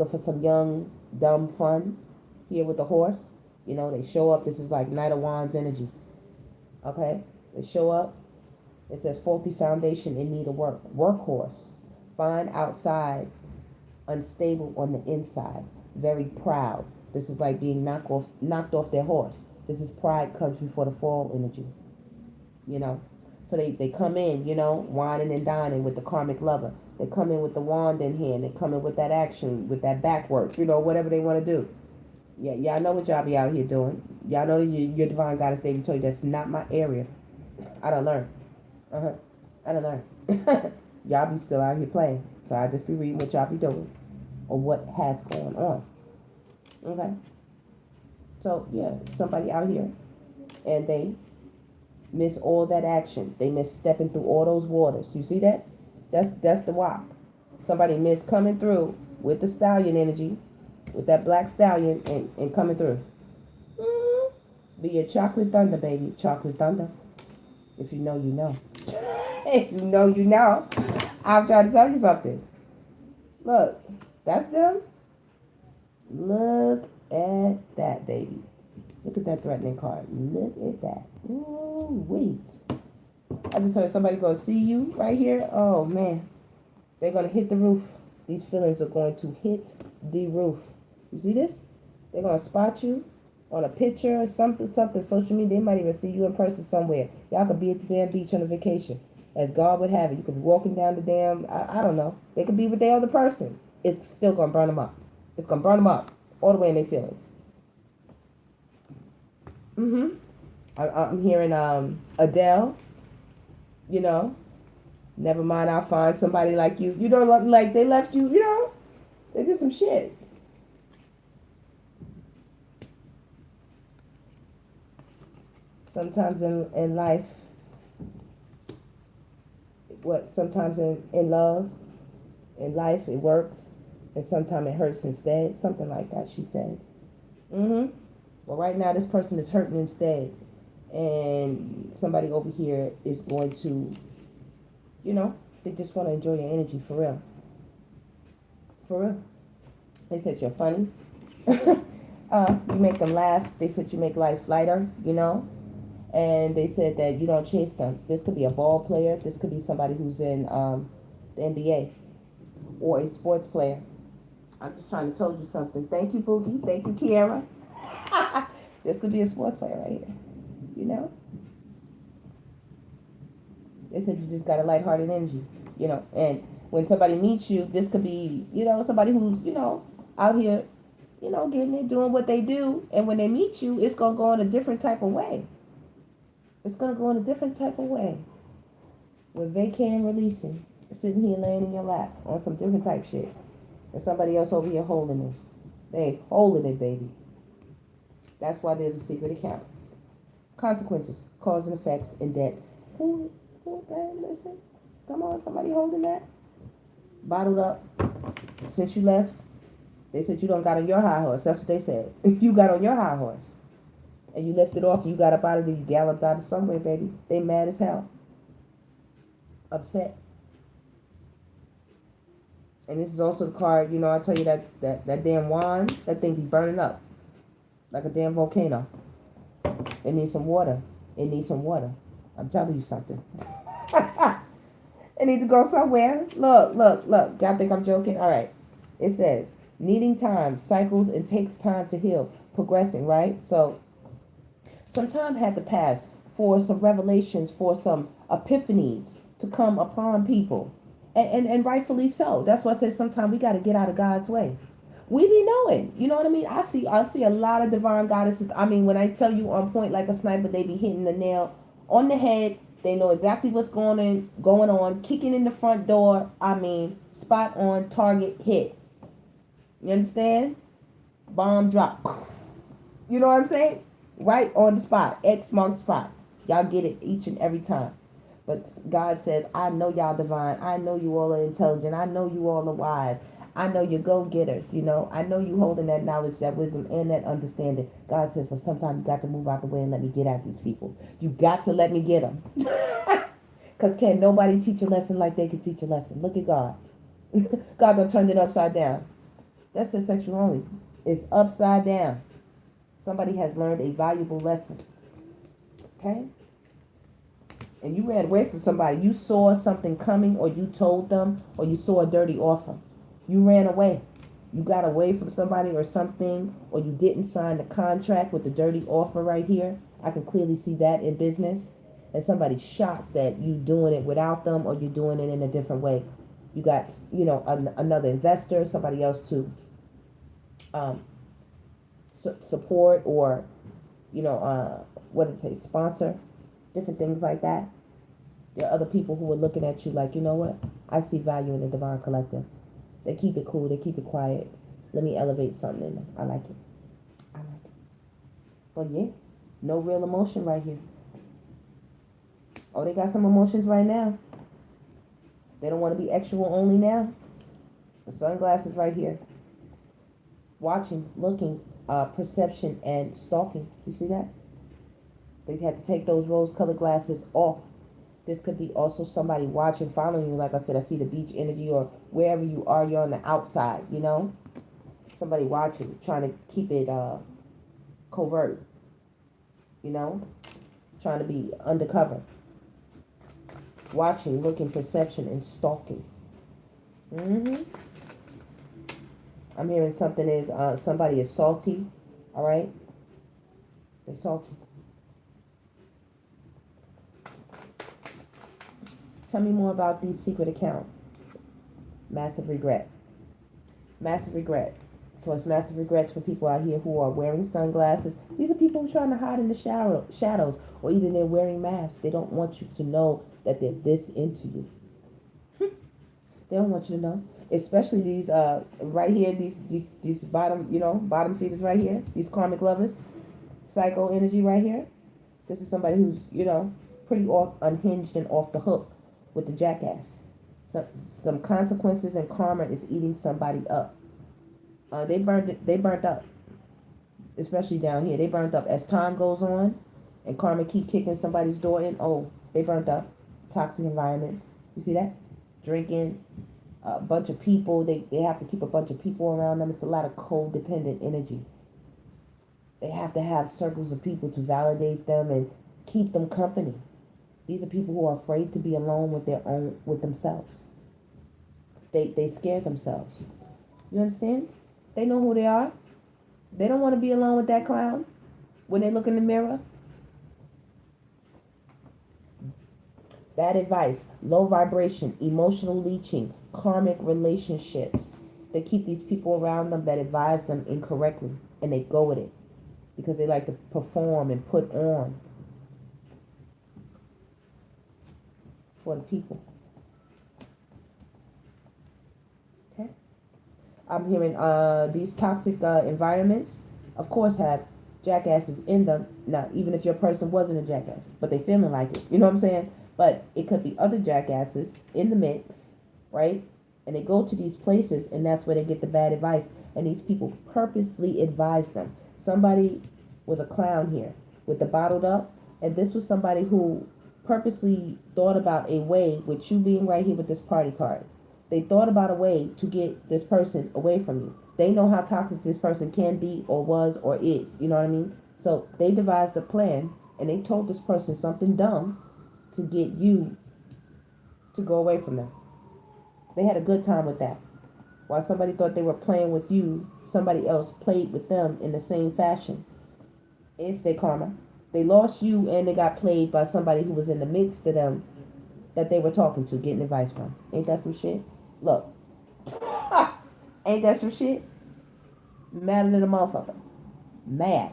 for some young, dumb fun here with the horse. They show up. This is like Knight of Wands energy. Okay? They show up. It says faulty foundation in need of work. Workhorse. Fine outside. Unstable on the inside. Very proud. This is like being knocked off their horse. This is pride comes before the fall energy. So they come in, whining and dining with the karmic lover. They come in with the wand in hand. They come in with that action, with that back work, whatever they want to do. Yeah, y'all know what y'all be out here doing. Y'all know that your divine goddess David told you that's not my area. I don't learn. I don't learn. Y'all be still out here playing. So I just be reading what y'all be doing or what has going on. Okay? So, yeah, somebody out here and they miss all that action. They miss stepping through all those waters. You see that? That's the WAP. Somebody missed coming through with the stallion energy, with that black stallion and coming through. Be a chocolate thunder, baby. Chocolate thunder. If you know, you know. If you know, you know. I'm trying to tell you something. Look, that's them. Look at that, baby. Look at that threatening card. Look at that. Ooh, wait. I just heard somebody go see you right here. Oh, man. They're going to hit the roof. These feelings are going to hit the roof. You see this? They're going to spot you on a picture or something, social media. They might even see you in person somewhere. Y'all could be at the damn beach on a vacation. As God would have it. You could be walking down the damn, I don't know. They could be with their other person. It's still going to burn them up. It's going to burn them up all the way in their feelings. I'm hearing Adele, you know, never mind, I'll find somebody like you. You know, like they left you, you know, they did some shit. Sometimes in life, sometimes in love, in life it works, and sometimes it hurts instead. Something like that, she said. Well, right now this person is hurting instead. And somebody over here is going to, you know, they just want to enjoy your energy for real. For real. They said you're funny. You make them laugh. They said you make life lighter, you know. And they said that you don't chase them. This could be a ball player. This could be somebody who's in the NBA or a sports player. I'm just trying to tell you something. Thank you, Boogie. Thank you, Kiara. This could be a sports player right here. You know? They said you just got a lighthearted energy, you know. And when somebody meets you, this could be, you know, somebody who's, you know, out here, you know, getting it, doing what they do. And when they meet you, it's going to go in a different type of way. It's going to go in a different type of way. With vacating, releasing, sitting here laying in your lap on some different type shit. And somebody else over here holding this. They holding it, baby. That's why there's a secret account. Consequences, cause and effects, and debts. Who, man, listen. Come on, somebody holding that. Bottled up. Since you left, they said you don't got on your high horse. That's what they said. You got on your high horse. And you lifted off and you got up out of there. You galloped out of somewhere, baby. They mad as hell. Upset. And this is also the card, you know, I tell you that damn wand, that thing be burning up. Like a damn volcano. It needs some water. It needs some water. I'm telling you something. It needs to go somewhere. Look. Y'all think I'm joking? All right. It says, needing time, cycles, and takes time to heal. Progressing, right? So, some time had to pass for some revelations, for some epiphanies to come upon people. And rightfully so. That's why I said sometimes we got to get out of God's way. We be knowing, you know what I mean? I see a lot of divine goddesses. I mean, when I tell you on point like a sniper, they be hitting the nail on the head. They know exactly what's going on, kicking in the front door. I mean, spot on, target, hit. You understand? Bomb drop. You know what I'm saying? Right on the spot. X marks the spot. Y'all get it each and every time. But God says, I know y'all divine. I know you all are intelligent. I know you all are wise. I know you're go-getters, you know. I know you holding that knowledge, that wisdom, and that understanding. God says, but sometimes you got to move out the way and let me get at these people. You got to let me get them. Because can't nobody teach a lesson like they can teach a lesson. Look at God. God done turned it upside down. That's the sexual only. It's upside down. Somebody has learned a valuable lesson. Okay? And you ran away from somebody. You saw something coming, or you told them, or you saw a dirty offer. You ran away. You got away from somebody or something, or you didn't sign the contract with the dirty offer right here. I can clearly see that in business. And somebody's shocked that you doing it without them, or you're doing it in a different way. You got, you know, another investor, somebody else to support, or, you know, what did it say, sponsor, different things like that. There are other people who are looking at you like, you know what? I see value in the divine collective. They keep it cool. They keep it quiet. Let me elevate something in them. I like it. I like it. But yeah, no real emotion right here. Oh, they got some emotions right now. They don't want to be extra only now. The sunglasses right here. Watching, looking, perception, and stalking. You see that? They had to take those rose-colored glasses off. This could be also somebody watching, following you. Like I said, I see the beach energy, or wherever you are, you're on the outside, you know? Somebody watching, trying to keep it covert, you know? Trying to be undercover. Watching, looking, perception, and stalking. I'm hearing something is, somebody is salty, all right? They're salty. Tell me more about the secret account. Massive regret. Massive regret. So it's massive regrets for people out here who are wearing sunglasses. These are people who are trying to hide in the shadows, or either they're wearing masks. They don't want you to know that they're this into you. They don't want you to know. Especially these right here, these bottom, bottom feeders right here. These karmic lovers. Psycho energy right here. This is somebody who's, pretty unhinged and off the hook with the jackass. Some consequences and karma is eating somebody up. They burnt up. Especially down here. They burnt up. As time goes on and karma keep kicking somebody's door in, they burnt up. Toxic environments. You see that? Drinking. A bunch of people. They have to keep a bunch of people around them. It's a lot of codependent energy. They have to have circles of people to validate them and keep them company. These are people who are afraid to be alone with themselves. They scare themselves. You understand? They know who they are. They don't want to be alone with that clown when they look in the mirror. Bad advice, low vibration, emotional leeching, karmic relationships. They keep these people around them that advise them incorrectly, and they go with it because they like to perform and put on for the people. Okay? I'm hearing these toxic environments, of course, have jackasses in them. Now, even if your person wasn't a jackass, but they feeling like it. You know what I'm saying? But it could be other jackasses in the mix, right? And they go to these places, and that's where they get the bad advice. And these people purposely advise them. Somebody was a clown here with the bottled up, and this was somebody who purposely thought about a way, with you being right here with this party card. They thought about a way to get this person away from you. They know how toxic this person can be or was or is. You know what I mean? So they devised a plan, and they told this person something dumb to get you to go away from them. They had a good time with that. While somebody thought they were playing with you, somebody else played with them in the same fashion. It's their karma. They lost you, and they got played by somebody who was in the midst of them that they were talking to, getting advice from. Ain't that some shit? Look. Ain't that some shit? Madder than a motherfucker. Mad.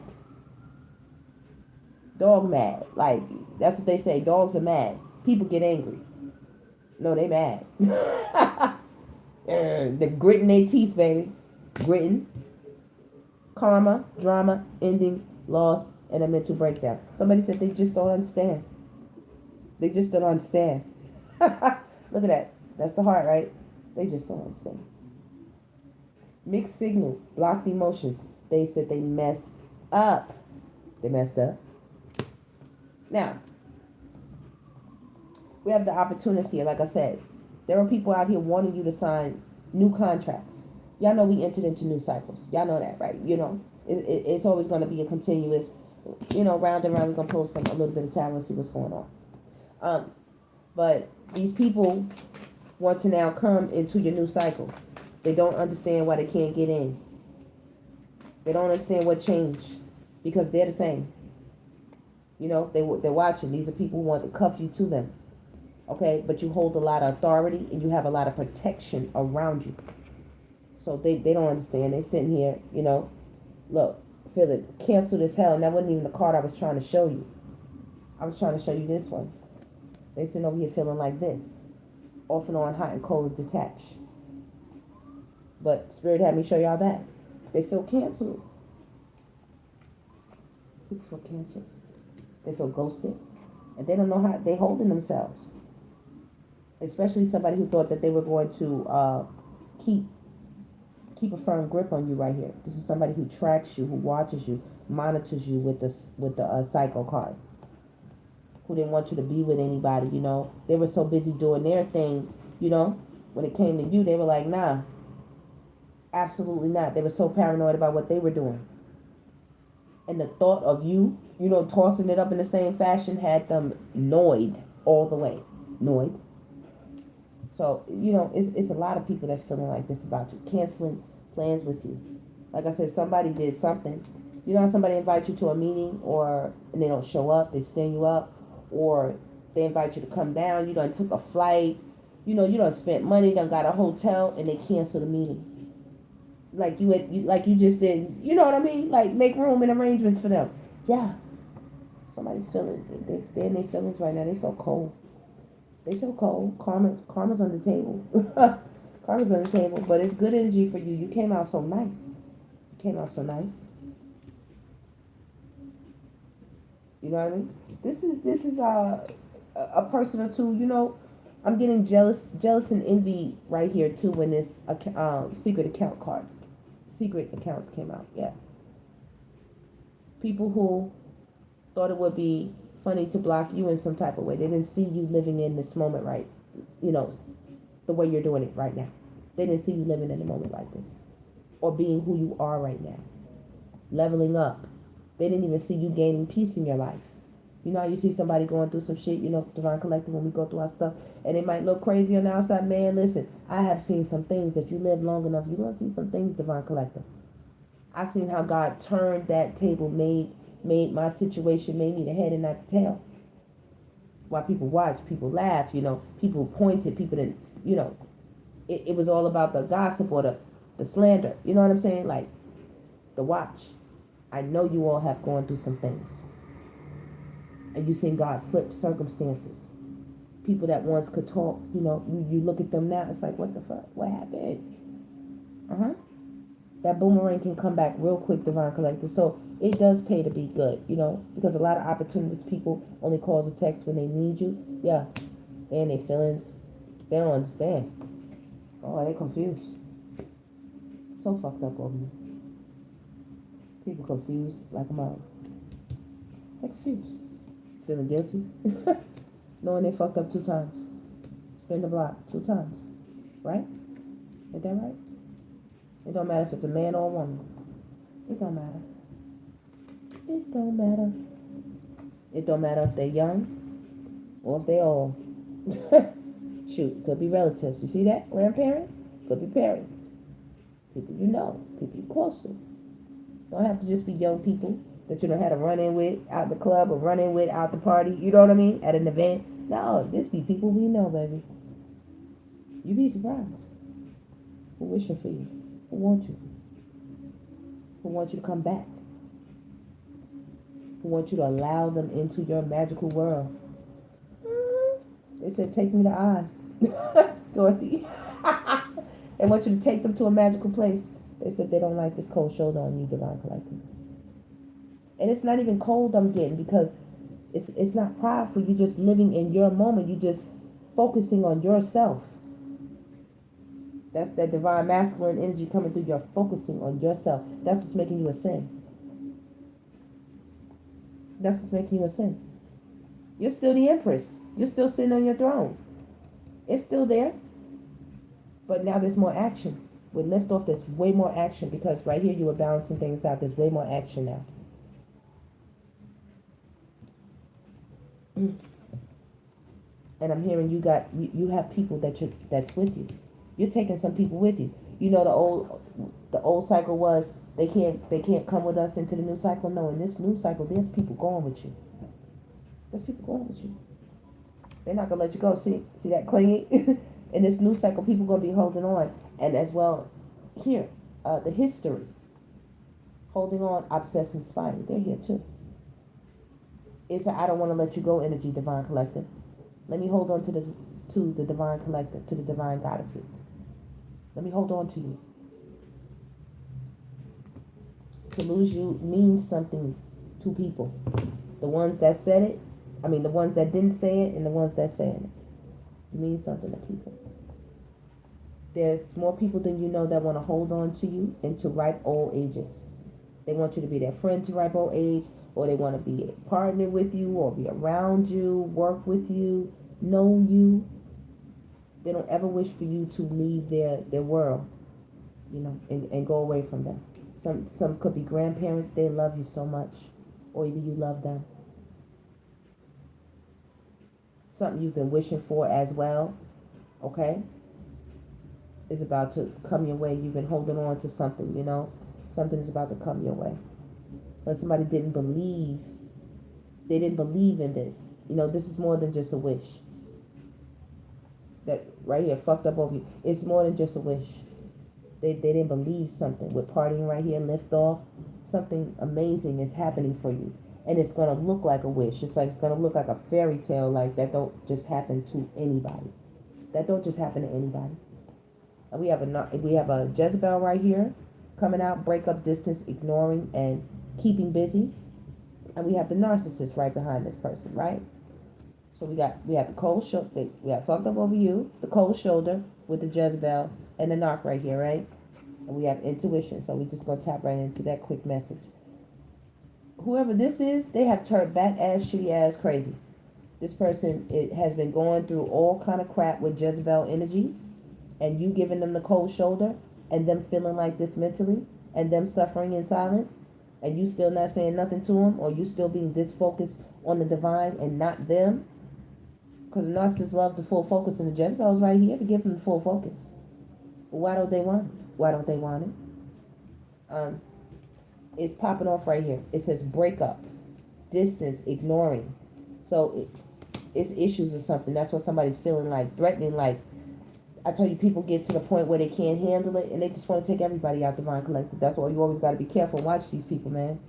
Dog mad. Like, that's what they say. Dogs are mad. People get angry. No, they mad. They're gritting their teeth, baby. Gritting. Karma, drama, endings, loss, and a mental breakdown. Somebody said they just don't understand. They just don't understand. Look at that. That's the heart, right? They just don't understand. Mixed signal, blocked emotions. They said they messed up. They messed up. Now, we have the opportunists here. Like I said, there are people out here wanting you to sign new contracts. Y'all know we entered into new cycles. Y'all know that, right? It's always going to be a continuous, round and round. We're going to pull a little bit of tarot and see what's going on. But these people want to now come into your new cycle. They don't understand why they can't get in. They don't understand what changed because they're the same. They're watching. These are people who want to cuff you to them. Okay, but you hold a lot of authority and you have a lot of protection around you. So they don't understand. They're sitting here, look, feeling canceled as hell. And that wasn't even the card I was trying to show you. I was trying to show you this one. They sitting over here feeling like this. Off and on, hot and cold and detached. But Spirit had me show y'all that. They feel canceled. People feel canceled. They feel ghosted. And they don't know how they're holding themselves. Especially somebody who thought that they were going to keep a firm grip on you right here. This is somebody who tracks you, who watches you, monitors you with the psycho card. who didn't want you to be with anybody, you know. They were so busy doing their thing, you know. When it came to you, they were like, nah, absolutely not. They were so paranoid about what they were doing. And the thought of you, you know, tossing it up in the same fashion had them annoyed all the way. Annoyed. So, you know, it's a lot of people that's feeling like this about you, canceling plans with you. Like I said, somebody did something. You know how somebody invites you to a meeting and they don't show up, they stand you up, or they invite you to come down, you done took a flight, you know, you done spent money, done got a hotel, and they cancel the meeting. Like you just did, you know what I mean? Like make room and arrangements for them. Yeah. Somebody's feeling, they're in their feelings right now. They feel cold. They feel cold. Karma's on the table. Karma's on the table, but it's good energy for you. You came out so nice. You came out so nice. You know what I mean? This is a person or two. You know, I'm getting jealous and envy right here too when this secret accounts came out. Yeah, people who thought it would be funny to block you in some type of way. They didn't see you living in this moment right. You know, the way you're doing it right now. They didn't see you living in a moment like this, or being who you are right now, leveling up. They didn't even see you gaining peace in your life. You know how you see somebody going through some shit, you know, Divine Collective, when we go through our stuff, and it might look crazy on the outside. Man, listen, I have seen some things. If you live long enough, you're going to see some things, Divine Collective. I've seen how God turned that table, made my situation, made me the head and not the tail. While people watched, people laughed, you know, people pointed, people didn't, you know, it was all about the gossip or the slander. You know what I'm saying? Like, the watch. I know you all have gone through some things. And you seen God flip circumstances. People that once could talk, you know, you look at them now, it's like, what the fuck? What happened? That boomerang can come back real quick, Divine Collective. So it does pay to be good, you know, because a lot of opportunities, people only calls or text when they need you. Yeah, they in their feelings. They don't understand. Oh, they confused. So fucked up over me. People confused like a mom. They're confused. Feeling guilty. Knowing they fucked up 2 times. Spin the block 2 times. Right? Ain't that right? It don't matter if it's a man or a woman. It don't matter. It don't matter. It don't matter if they're young or if they're old. Shoot, could be relatives. You see that? Grandparent? Could be parents. People you know. People you close to. Don't have to just be young people that you don't have to run in with out the club or run in with out the party. You know what I mean? At an event. No, this be people we know, baby. You be surprised. Who wishing for you? Who want you? Who want you to come back? Who want you to allow them into your magical world? They said, take me to Oz, Dorothy. They want you to take them to a magical place. They said they don't like this cold shoulder on you, Divine Collective. And it's not even cold I'm getting, because it's not prideful. You're just living in your moment. You're just focusing on yourself. That's that divine masculine energy coming through. You're focusing on yourself. That's what's making you a sin. That's what's making you a sin. You're still the empress. You're still sitting on your throne. It's still there. But now there's more action. With liftoff, there's way more action, because right here you were balancing things out. There's way more action now. And I'm hearing you have people that's with you. You're taking some people with you. You know the old cycle was they can't come with us into the new cycle. No, in this new cycle, there's people going with you. There's people going with you. They're not gonna let you go. See that clinging? In this new cycle, people gonna be holding on, and as well, here, the history, holding on, obsessed, inspiring. They're here too. It's a I don't want to let you go energy, Divine Collective. Let me hold on to the Divine Collective, to the Divine Goddesses. Let me hold on to you. To lose you means something to people. The ones that said it, the ones that didn't say it, and the ones that saying it means something to people. There's more people than you know that want to hold on to you into ripe old ages. They want you to be their friend to ripe old age, or they want to be a partner with you, or be around you, work with you, know you. They don't ever wish for you to leave their world, and go away from them. Some could be grandparents. They love you so much, or either you love them. Something you've been wishing for as well, okay, is about to come your way. You've been holding on to something, something is about to come your way. But somebody didn't believe. They didn't believe in this. This is more than just a wish. That right here, fucked up over you. It's more than just a wish. They didn't believe something. With partying right here, lift off. Something amazing is happening for you. And it's going to look like a wish. It's going to look like a fairy tale. Like that don't just happen to anybody. That don't just happen to anybody. And we have a Jezebel right here coming out. Break up, distance, ignoring, and keeping busy. And we have the narcissist right behind this person, right? So we have the cold shoulder. We have fucked up over you, the cold shoulder with the Jezebel, and the narc right here, right? And we have intuition. So we just gonna tap right into that quick message. Whoever this is, they have turned bat ass, shitty ass crazy. This person has been going through all kind of crap with Jezebel energies, and you giving them the cold shoulder, and them feeling like this mentally, and them suffering in silence, and you still not saying nothing to them, or you still being this focused on the divine and not them. Because the narcissists love the full focus, and the Jezebel's right here to give them the full focus. But why don't they want it? Why don't they want it? It's popping off right here. It says break up, distance, ignoring. So it's issues or something. That's what somebody's feeling like, threatening. Like I tell you, people get to the point where they can't handle it, and they just want to take everybody out divine collective. That's why you always got to be careful. Watch these people, man.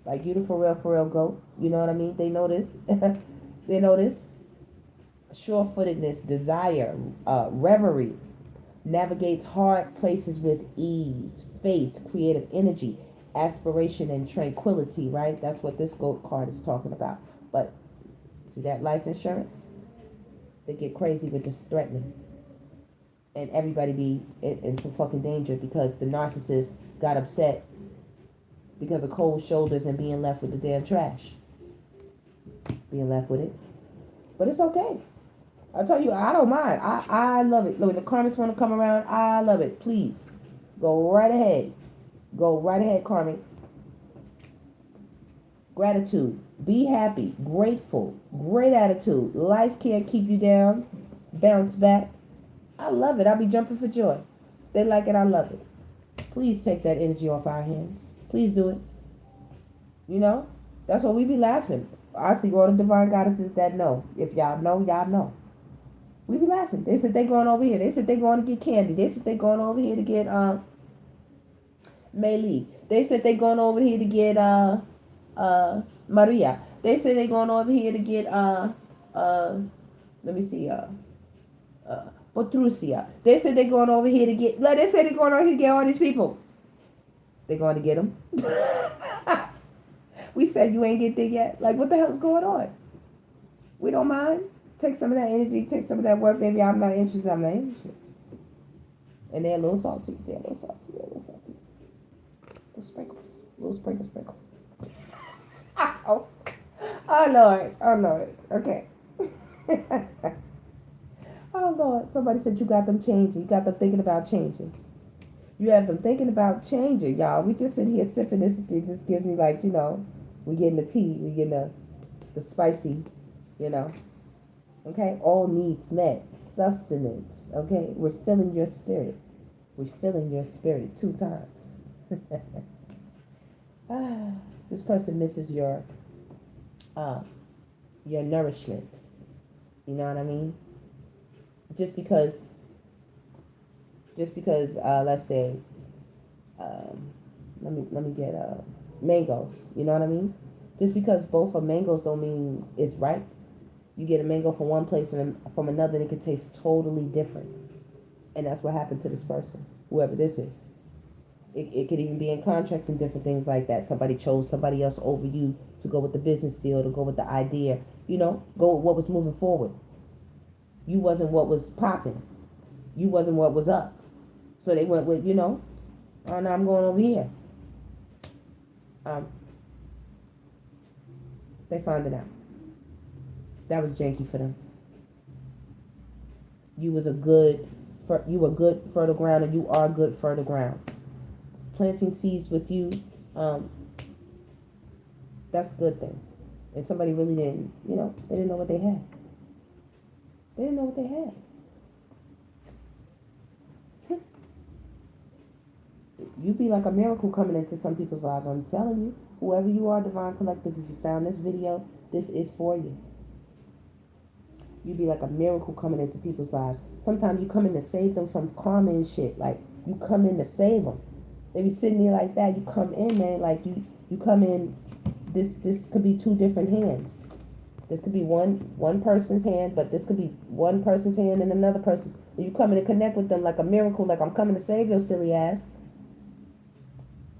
Like you, the for real goat. You know what I mean? They know this. They know this. Sure-footedness, desire, reverie, navigates hard places with ease, faith, creative energy, aspiration, and tranquility, right? That's what this goat card is talking about. But see that life insurance? They get crazy with this threatening. And everybody be in some fucking danger because the narcissist got upset because of cold shoulders and being left with the damn trash. Being left with it. But it's okay. I tell you, I don't mind. I love it. When the karmics want to come around, I love it. Please, go right ahead. Go right ahead, karmics. Gratitude. Be happy. Grateful. Great attitude. Life can't keep you down. Bounce back. I love it. I'll be jumping for joy. They like it. I love it. Please take that energy off our hands. Please do it. That's what we be laughing. I see all the divine goddesses that know. If y'all know, y'all know. We be laughing. They said they going over here. They said they going to get candy. They said they going over here to get Meili. They said they going over here to get Maria. They said they going over here to get let me see Petrucia. They said they going over here to get. They said they going over here to get all these people. They going to get them. We said you ain't get there yet. Like what the hell's going on? We don't mind. Take some of that energy, take some of that work. Maybe I'm not interested. And they're a little salty. Little sprinkles. Oh Lord. Okay. Oh Lord. Somebody said you got them changing. You got them thinking about changing. You have them thinking about changing, y'all. We just sit here sipping this. It just gives me like, we getting the tea. We getting the spicy, Okay, all needs met, sustenance. Okay, we're filling your spirit. We're filling your spirit 2 times. This person misses your nourishment. You know what I mean? Just because. Let's say, let me get mangoes. You know what I mean? Just because both are mangoes don't mean it's right. You get a mango from one place and from another, and it could taste totally different. And that's what happened to this person, whoever this is. It could even be in contracts and different things like that. Somebody chose somebody else over you to go with the business deal, to go with the idea. Go with what was moving forward. You wasn't what was popping. You wasn't what was up. So they went with, oh, no, I'm going over here. They finding out. That was janky for them. You were good fertile ground, and you are good fertile ground. Planting seeds with you, that's a good thing. And somebody really didn't, they didn't know what they had. They didn't know what they had. You be like a miracle coming into some people's lives. I'm telling you, whoever you are, Divine Collective, if you found this video, this is for you. You be like a miracle coming into people's lives. Sometimes you come in to save them from karma and shit. Like, you come in to save them. They be sitting there like that. You come in, man, like you come in. This could be two different hands. This could be one person's hand, but this could be one person's hand and another person. You come in and connect with them like a miracle, like I'm coming to save your silly ass.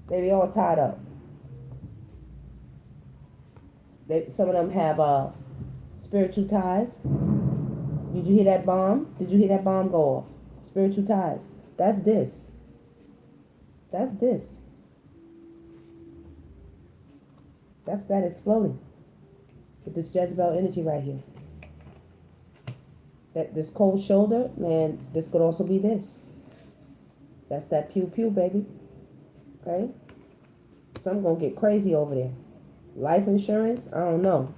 They be all tied up. Some of them have spiritual ties. Did you hear that bomb? Did you hear that bomb go off? Spiritual ties. That's this. That's this. That's that exploding. With this Jezebel energy right here. This cold shoulder, man, this could also be this. That's that pew pew, baby. Okay? So I'm going to get crazy over there. Life insurance? I don't know.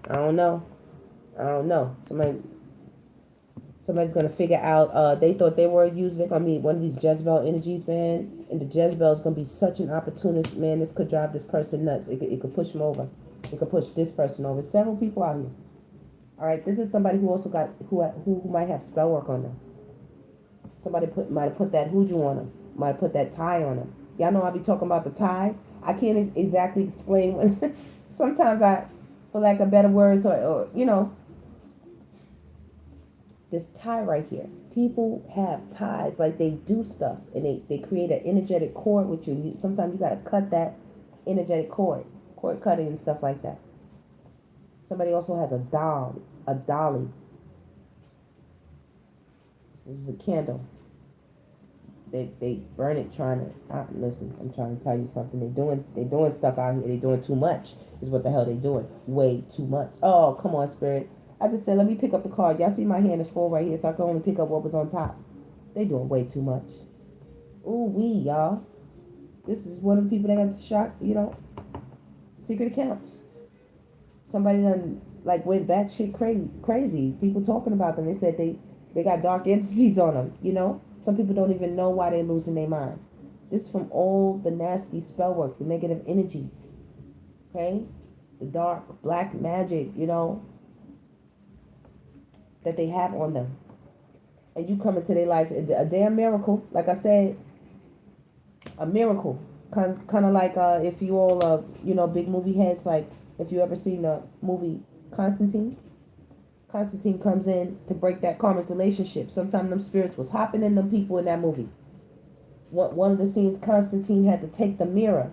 Somebody's going to figure out, they thought they were using, one of these Jezebel energies, man. And the Jezebel is going to be such an opportunist, man. This could drive this person nuts. It could push them over. It could push this person over. Several people out here. All right, this is somebody who also got, who might have spell work on them. Somebody might have put that hoodoo on them. Might have put that tie on them. Y'all know I be talking about the tie. I can't exactly explain when. Sometimes for lack of better words, or this tie right here. People have ties, like they do stuff, and they create an energetic cord with you. Sometimes you got to cut that energetic cord cutting and stuff like that. Somebody also has a dolly. This is a candle. They burn it trying to, listen, I'm trying to tell you something. They doing stuff out here. They doing too much is what the hell they doing. Way too much. Oh, come on, Spirit. I just said, let me pick up the card. Y'all see my hand is full right here, so I can only pick up what was on top. They doing way too much. Ooh, y'all. This is one of the people that got shot, secret accounts. Somebody done, went batshit crazy. People talking about them. They said they got dark entities on them, Some people don't even know why they're losing their mind. This is from all the nasty spell work, the negative energy. Okay? The dark, black magic, that they have on them. And you come into their life, a damn miracle. Like I said, a miracle. Kind of like if you all, big movie heads, like if you ever seen the movie Constantine. Constantine comes in to break that karmic relationship. Sometimes them spirits was hopping in them people in that movie. One of the scenes, Constantine had to take the mirror.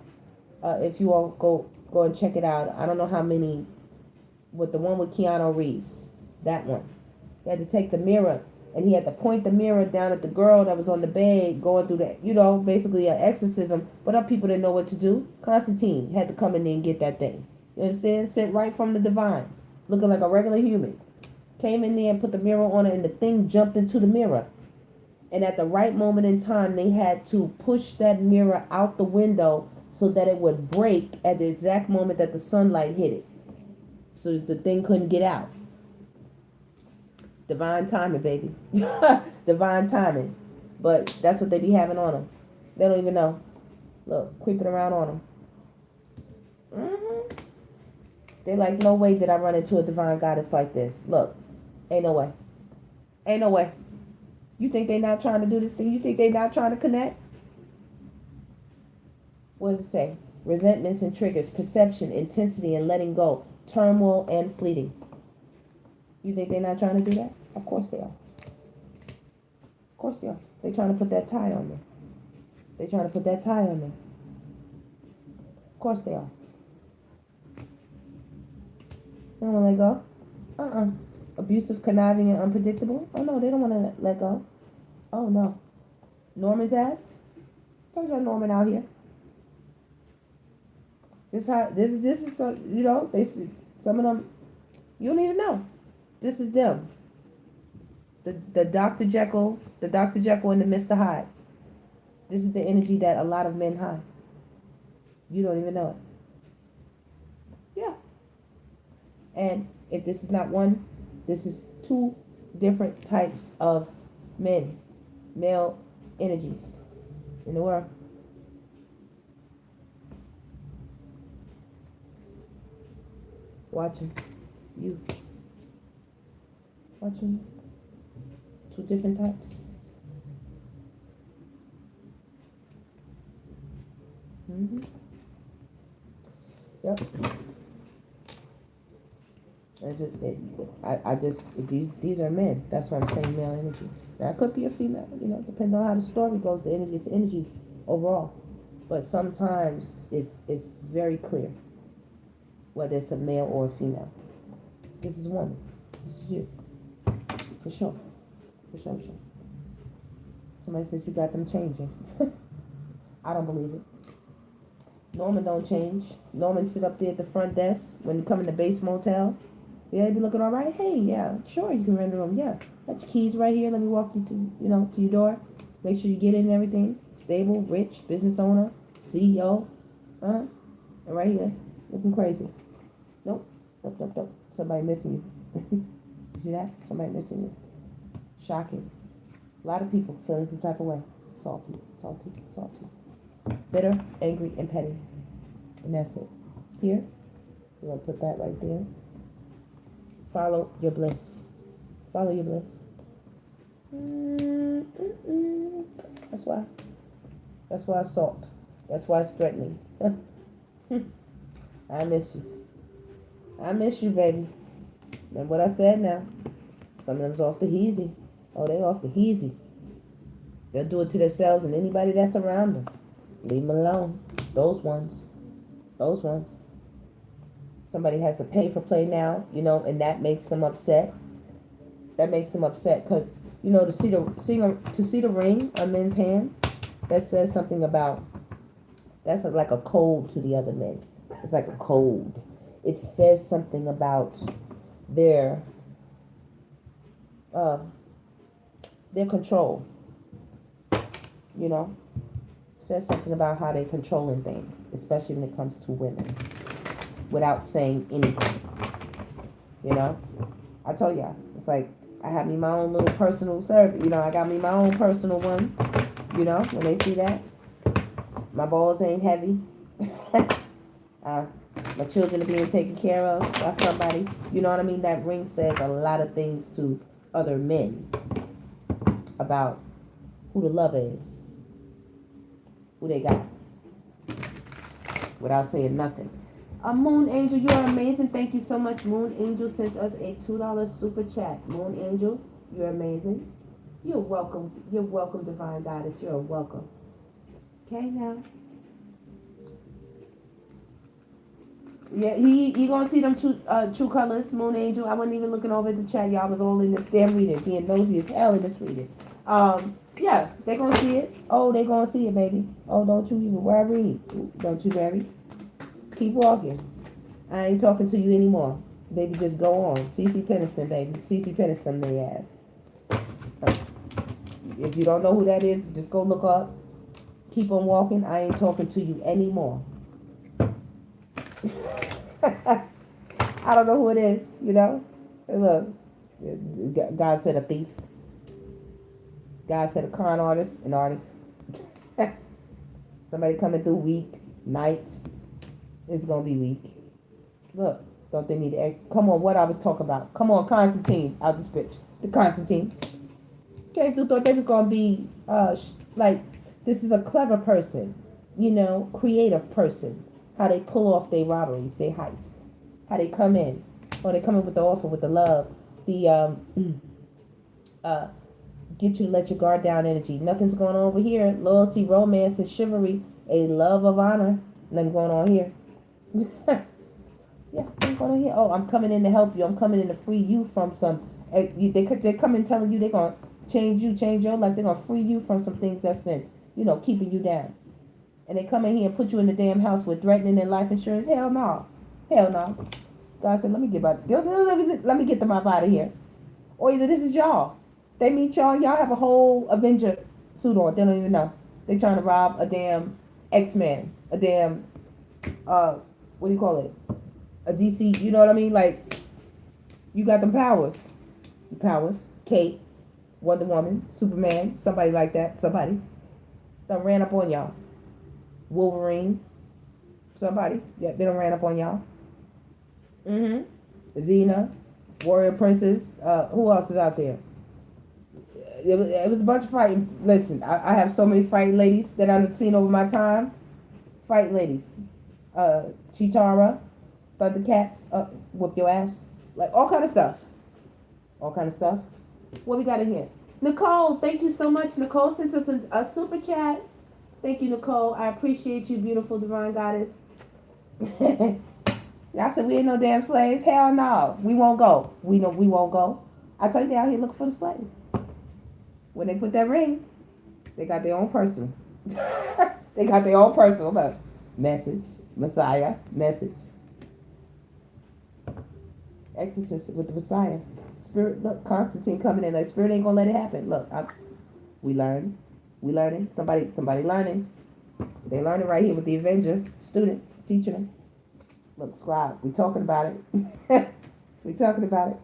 If you all go and check it out. I don't know how many, with the one with Keanu Reeves. That one. He had to take the mirror, and he had to point the mirror down at the girl that was on the bed going through that, basically an exorcism. But other people didn't know what to do. Constantine had to come in there and get that thing. You understand? Sent right from the divine. Looking like a regular human. Came in there and put the mirror on it, and the thing jumped into the mirror. And at the right moment in time, they had to push that mirror out the window so that it would break at the exact moment that the sunlight hit it. So the thing couldn't get out. Divine timing, baby. Divine timing. But that's what they be having on them. They don't even know. Look, creeping around on them. They're like, no way did I run into a divine goddess like this. Look, ain't no way. Ain't no way. You think they not trying to do this thing? You think they not trying to connect? What does it say? Resentments and triggers, perception, intensity, and letting go, turmoil and fleeting. You think they're not trying to do that? Of course they are. Of course they are. They're trying to put that tie on them. They're trying to put that tie on them. Of course they are. They don't want to let go. Abusive, conniving, and unpredictable. Oh no, they don't want to let go. Oh no. Norman's ass. Told y'all Norman out here. This is so, they some of them You don't even know. This is them. The Dr. Jekyll, and the Mr. Hyde. This is the energy that a lot of men hide. You don't even know it. Yeah. And if this is not one, this is two different types of men, male energies in the world. Watching you. Watching two different types. Yep. These are men. That's why I'm saying male energy. Now it could be a female, depending on how the story goes. The energy is energy overall, but sometimes it's very clear whether it's a male or a female. This is woman. This is you, for sure, for sure. Somebody said you got them changing. I don't believe it. Norman don't change. Norman sit up there at the front desk when you come in the base motel. Yeah, they be looking all right. Hey, yeah, sure, you can rent a room. Yeah, got your keys right here. Let me walk you to your door. Make sure you get in and everything. Stable, rich, business owner, CEO. And right here, looking crazy. Nope. Somebody missing you. You see that? Somebody missing you. Shocking. A lot of people feeling some type of way. Salty. Bitter, angry, and petty. And that's it. Here, we're going to put that right there. Follow your bliss. Follow your bliss. That's why it's salt. That's why it's threatening. I miss you, baby. Remember what I said now? Some of them's off the heezy. Oh, they off the heezy. They'll do it to themselves and anybody that's around them. Leave them alone. Those ones. Somebody has to pay for play now, and that makes them upset. Because, to see the ring on men's hand, that says something about, that's like a code to the other men. It's like a code. It says something about their control. Says something about how they're controlling things, especially when it comes to women, without saying anything. I told y'all, it's like I have me my own little personal service. I got me my own personal one. When they see that, my balls ain't heavy. My children are being taken care of by somebody. You know what I mean? That ring says a lot of things to other men about who the lover is, who they got, without saying nothing. Moon Angel, you are amazing. Thank you so much. Moon Angel sent us a $2 super chat. Moon Angel, you're amazing. You're welcome. You're welcome, Divine Goddess. You're welcome. Okay, now. Yeah, he gonna see them true colors, Moon Angel. I wasn't even looking over at the chat. Y'all was all in this damn reading, being nosy as hell in this reading. Yeah, they gonna see it. Oh, they gonna see it, baby. Oh, don't you even worry. Don't you worry. Keep walking. I ain't talking to you anymore. Baby, just go on. CC Peniston, baby. CC Peniston, they ass. If you don't know who that is, just go look up. Keep on walking. I ain't talking to you anymore. I don't know who it is, Look, God said a thief. God said a con artist, an artist. Somebody coming through weak, night. It's going to be weak. Look, don't they need to come on, what I was talking about. Come on, Constantine, out this bitch. The Constantine. Okay, they thought they was going to be, this is a clever person, creative person. How they pull off their robberies, they heist. How they come in. Or they come in with the offer, with the love. The, get you to let your guard down energy. Nothing's going on over here. Loyalty, romance, and chivalry. A love of honor. Nothing going on here. Yeah, nothing going on here. Oh, I'm coming in to help you. I'm coming in to free you from some. They come in telling you they're going to change your life. They're going to free you from some things that's been, keeping you down. And they come in here and put you in the damn house with threatening and life insurance. Hell no. Hell no. God said, let me get them up out of here. Or either this is y'all. They meet y'all have a whole Avenger suit on. They don't even know. They trying to rob a damn X-Men. A damn, what do you call it? A DC, you know what I mean? Like, you got them powers. The powers. Kate, Wonder Woman, Superman, somebody like that. Somebody. Done ran up on y'all. Wolverine. Somebody. Yeah, they done ran up on y'all. Xena, Warrior Princess. Who else is out there? It was a bunch of fighting. Listen, I have so many fighting ladies that I've seen over my time. Fight ladies. Chitara, Thundercats, whoop your ass. Like all kind of stuff. All kind of stuff. What we got in here? Nicole, thank you so much. Nicole sent us a super chat. Thank you, Nicole. I appreciate you, beautiful divine goddess. Y'all said we ain't no damn slave. Hell no. We won't go. We know we won't go. I told you they out here looking for the slave. When they put that ring, they got their own personal. They got their own personal message. Messiah message. Exorcist with the Messiah. Spirit, look, Constantine coming in. Like, Spirit ain't gonna let it happen. Look, we learning. Somebody learning. They learning right here with the Avenger student teaching them. Look, scribe, we talking about it. We talking about it.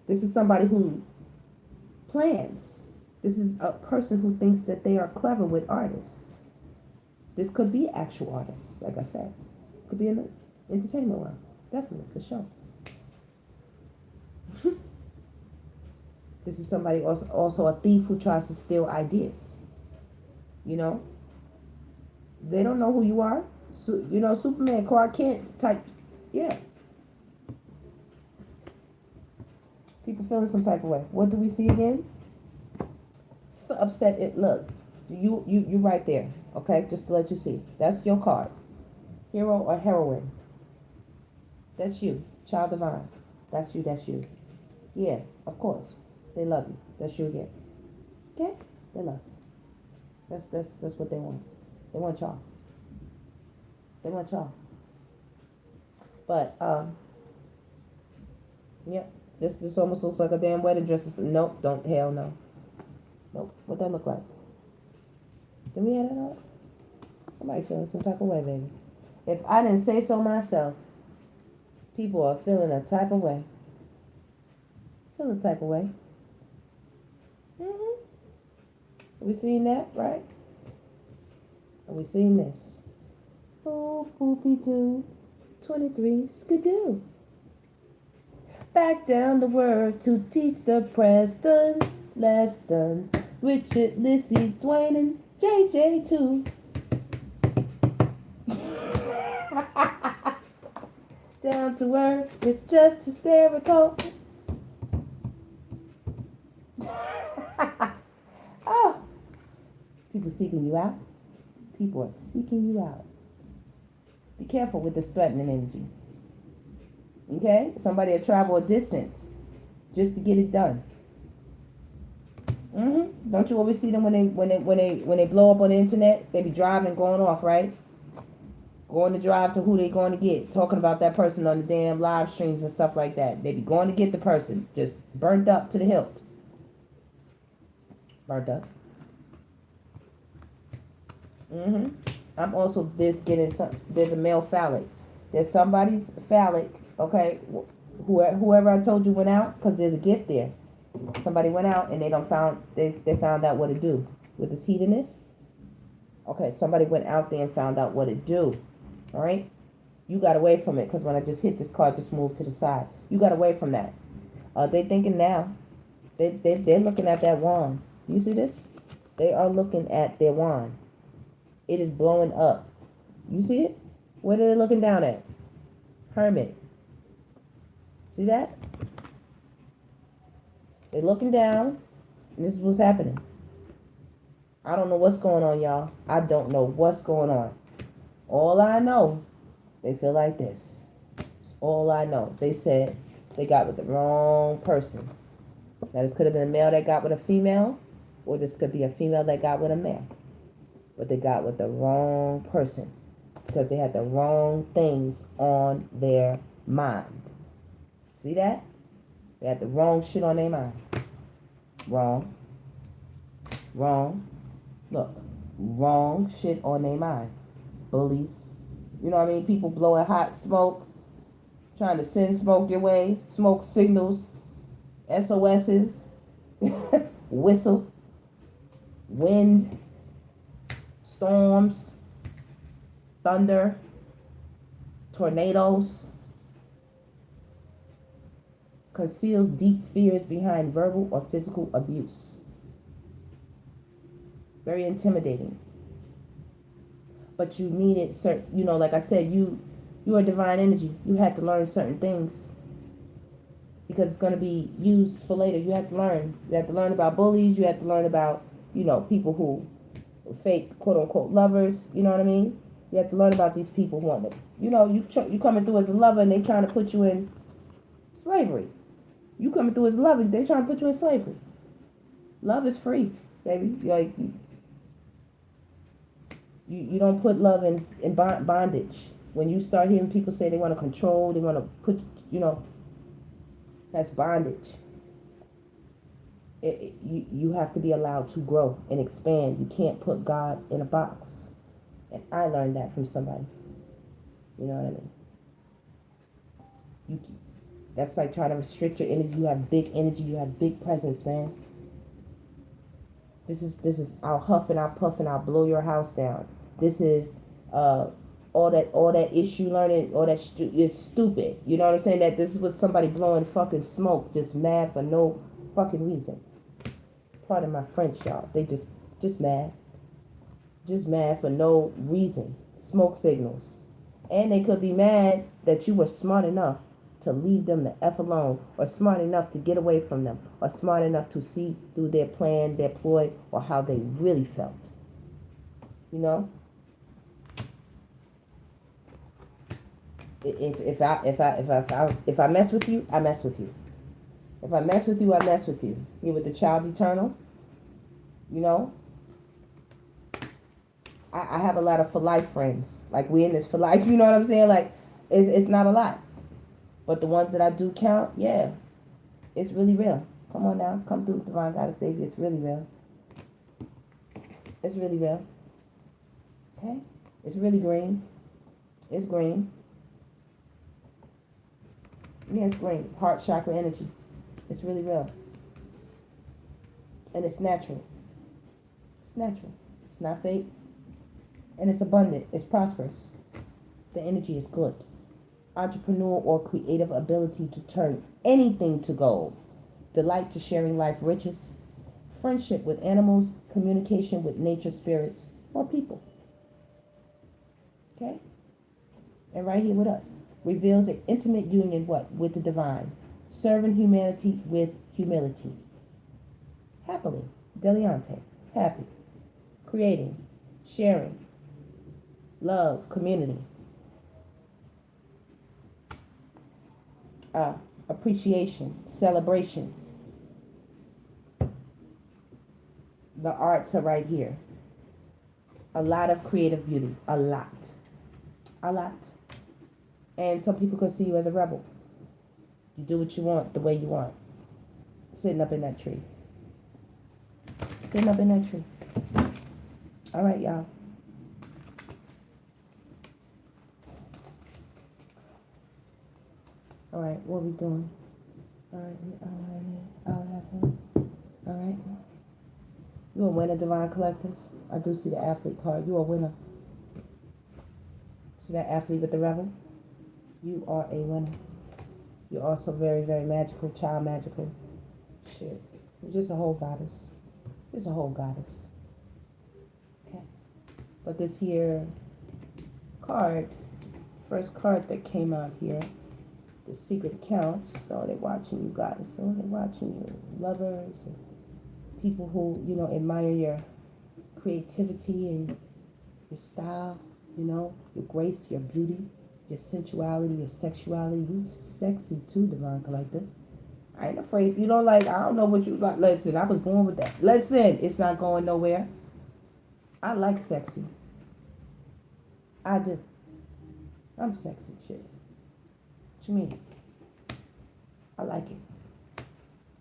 This is somebody who plans. This is a person who thinks that they are clever with artists. This could be actual artists, like I said. Could be in the entertainment world. Definitely, for sure. This is somebody also a thief who tries to steal ideas. You know? They don't know who you are. So, you know, Superman, Clark Kent type. Yeah. People feeling some type of way. What do we see again? So upset. Look, you right there. Okay, just to let you see. That's your card. Hero or heroine. That's you. Child divine. That's you. That's you. Yeah, of course. They love you. That's you again. Okay? They love you. That's what they want. They want y'all. They want y'all. But yeah, this almost looks like a damn wedding dress. Nope, don't, hell no. Nope. What that look like? Did we have that up? Somebody feeling some type of way, baby. If I didn't say so myself, people are feeling a type of way. Feeling a type of way. We seen that, right? And we seen this. Oh, poopy 2, 23, skidoo. Back down the word to teach the presidents lessons. Richard, Lissy, Dwayne, and JJ too. Down to earth, it's just hysterical. Oh, people seeking you out. People are seeking you out. Be careful with this threatening energy. Okay? Somebody will travel a distance just to get it done. Don't you always see them when they blow up on the internet? They be driving, going off, right? Going to drive to who they going to get. Talking about that person on the damn live streams and stuff like that. They be going to get the person. Just burnt up to the hilt. Burnt up. I'm also there's a male phallic. There's somebody's phallic, okay? Whoever I told you went out, because there's a gift there. Somebody went out and they found out what to do with this hedonist. Okay, somebody went out there and found out what to do. All right? You got away from it, because when I just hit this card, just moved to the side. You got away from that. They thinking now. They're looking at that wand. You see this? They are looking at their wand. It is blowing up. You see it? What are they looking down at? Hermit. See that? They're looking down. And this is what's happening. I don't know what's going on, y'all. I don't know what's going on. All I know, they feel like this. It's all I know. They said they got with the wrong person. Now, this could have been a male that got with a female, or this could be a female that got with a male. But they got with the wrong person because they had the wrong things on their mind. See that? They had the wrong shit on their mind. Wrong. Wrong. Look. Wrong shit on their mind. Bullies. You know what I mean? People blowing hot smoke. Trying to send smoke your way. Smoke signals. SOSs. Whistle. Wind. Storms. Thunder. Tornadoes. Conceals deep fears behind verbal or physical abuse. Very intimidating. But you need it, you know, like I said, you are divine energy. You have to learn certain things because it's going to be used for later. You have to learn. You have to learn about bullies. You have to learn about, you know, people who fake quote unquote lovers. You know what I mean? You have to learn about these people who want to, you know, you coming through as a lover and they trying to put you in slavery. You coming through as a lover, they trying to put you in slavery. Love is free, baby. Like you don't put love in bondage. When you start hearing people say they want to control, they want to put, you know, that's bondage. You have to be allowed to grow and expand. You can't put God in a box. And I learned that from somebody. You know what I mean? That's like trying to restrict your energy. You have big energy. You have big presence, man. This is I'll huff and I'll puff and I'll blow your house down. This is all that issue learning, all that is stupid. You know what I'm saying? That this is what somebody blowing fucking smoke, just mad for no fucking reason. Pardon my French, y'all. They just mad. Just mad for no reason. Smoke signals. And they could be mad that you were smart enough to leave them the F alone, or smart enough to get away from them, or smart enough to see through their plan, their ploy, or how they really felt. You know? If I mess with you, I mess with you. If I mess with you, I mess with you. You're with the child eternal. You know? I have a lot of for life friends. Like, we in this for life, you know what I'm saying? Like, it's not a lot. But the ones that I do count, yeah, it's really real. Come on now. Come through, Divine Goddess Davy. It's really real. It's really real. Okay? It's really green. It's green. Yeah, it's green. Heart chakra energy. It's really real. And it's natural. It's natural. It's not fake. And it's abundant. It's prosperous. The energy is good. Entrepreneur or creative ability to turn anything to gold. Delight to sharing life riches. Friendship with animals. Communication with nature spirits or people. Okay? And right here with us. Reveals an intimate union what? With the divine. Serving humanity with humility. Happily. Deliante. Happy. Creating. Sharing. Love. Community. Appreciation. Celebration. The arts are right here. A lot of creative beauty. A lot. A lot. And some people could see you as a rebel. You do what you want, the way you want. Sitting up in that tree. Sitting up in that tree. All right, y'all. All right, what we doing? All right. You a winner, Divine Collective. I do see the athlete card. You a winner. See that athlete with the rebel? You are a winner. You're also very, very magical, child magical. Shit. You're just a whole goddess. Just a whole goddess. Okay. But this here card, first card that came out here, the secret accounts. So they watching you guys. So they watching you. Lovers and people who, you know, admire your creativity and your style, you know, your grace, your beauty, your sensuality, your sexuality. You sexy too, Divine Collective. I ain't afraid. You know, like, I don't know what you like. Listen, I was born with that. Listen, it's not going nowhere. I like sexy. I do. I'm sexy, shit. What you mean? I like it.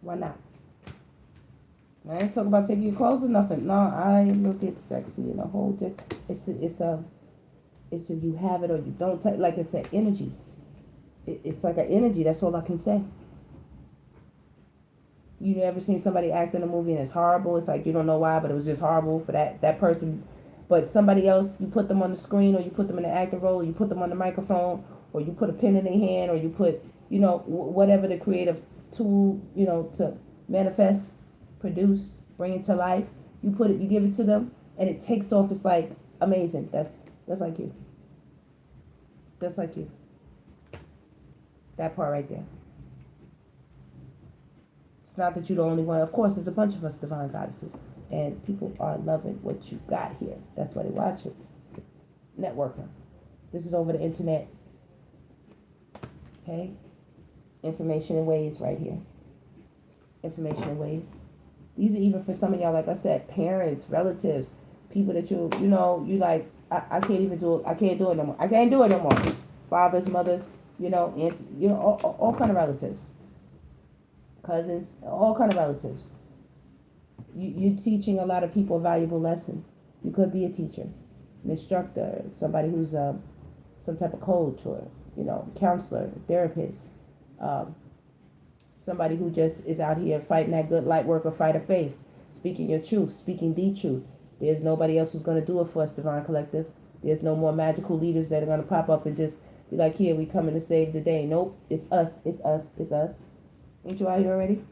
Why not? I ain't talking about taking your clothes or nothing. No, I look at sexy in a whole different. It's a you have it or you don't take. Like it's an energy. It's like an energy. That's all I can say. You never seen somebody act in a movie and it's horrible. It's like you don't know why, but it was just horrible for that person. But somebody else, you put them on the screen, or you put them in an acting role, or you put them on the microphone, or you put a pen in their hand, or you put, whatever the creative tool, to manifest, produce, bring it to life. You put it, you give it to them, and it takes off. It's like amazing. That's like you. That's like you. That part right there. It's not that you're the only one. Of course, there's a bunch of us divine goddesses, and people are loving what you got here. That's why they watch it. Networker. This is over the internet. Okay? Information in ways right here. Information in ways. These are even for some of y'all, like I said, parents, relatives, people that you like, I can't even do it. I can't do it no more. I can't do it no more. Fathers, mothers, aunts, all kind of relatives. Cousins, all kind of relatives. You're teaching a lot of people a valuable lesson. You could be a teacher, an instructor, somebody who's some type of coach or, counselor, therapist, somebody who just is out here fighting that good light work or fight of faith, speaking your truth, speaking the truth. There's nobody else who's going to do it for us, Divine Collective. There's no more magical leaders that are going to pop up and just be like, here, we coming to save the day. Nope, it's us, it's us, it's us. Ain't you out here already?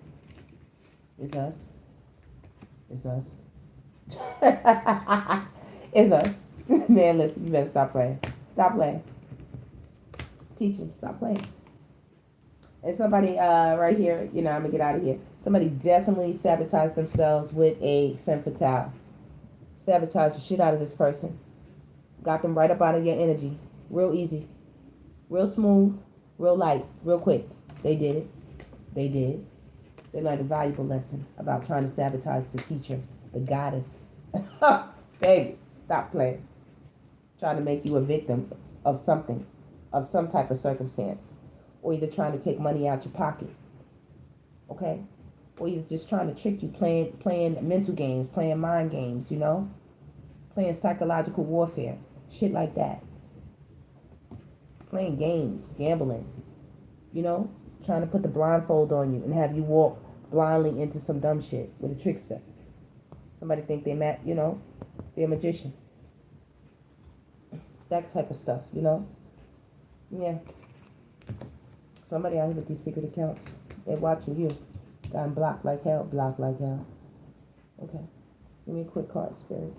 It's us. It's us. It's us. Man, listen, you better stop playing. Stop playing. Teach them, stop playing. And somebody right here, I'm going to get out of here. Somebody definitely sabotaged themselves with a femme fatale. Sabotaged the shit out of this person. Got them right up out of your energy. Real easy. Real smooth. Real light. Real quick. They did it. They did. They learned a valuable lesson about trying to sabotage the teacher, the goddess. Baby, stop playing. Trying to make you a victim of something, of some type of circumstance. Or either trying to take money out your pocket. Okay? Or either just trying to trick you, playing mental games, playing mind games, Playing psychological warfare. Shit like that. Playing games, gambling. Trying to put the blindfold on you and have you walk blindly into some dumb shit with a trickster. Somebody think they're they're a magician. That type of stuff, Yeah. Somebody out here with these secret accounts. They're watching you. Got them blocked like hell. Blocked like hell. Okay. Give me a quick card, Spirit.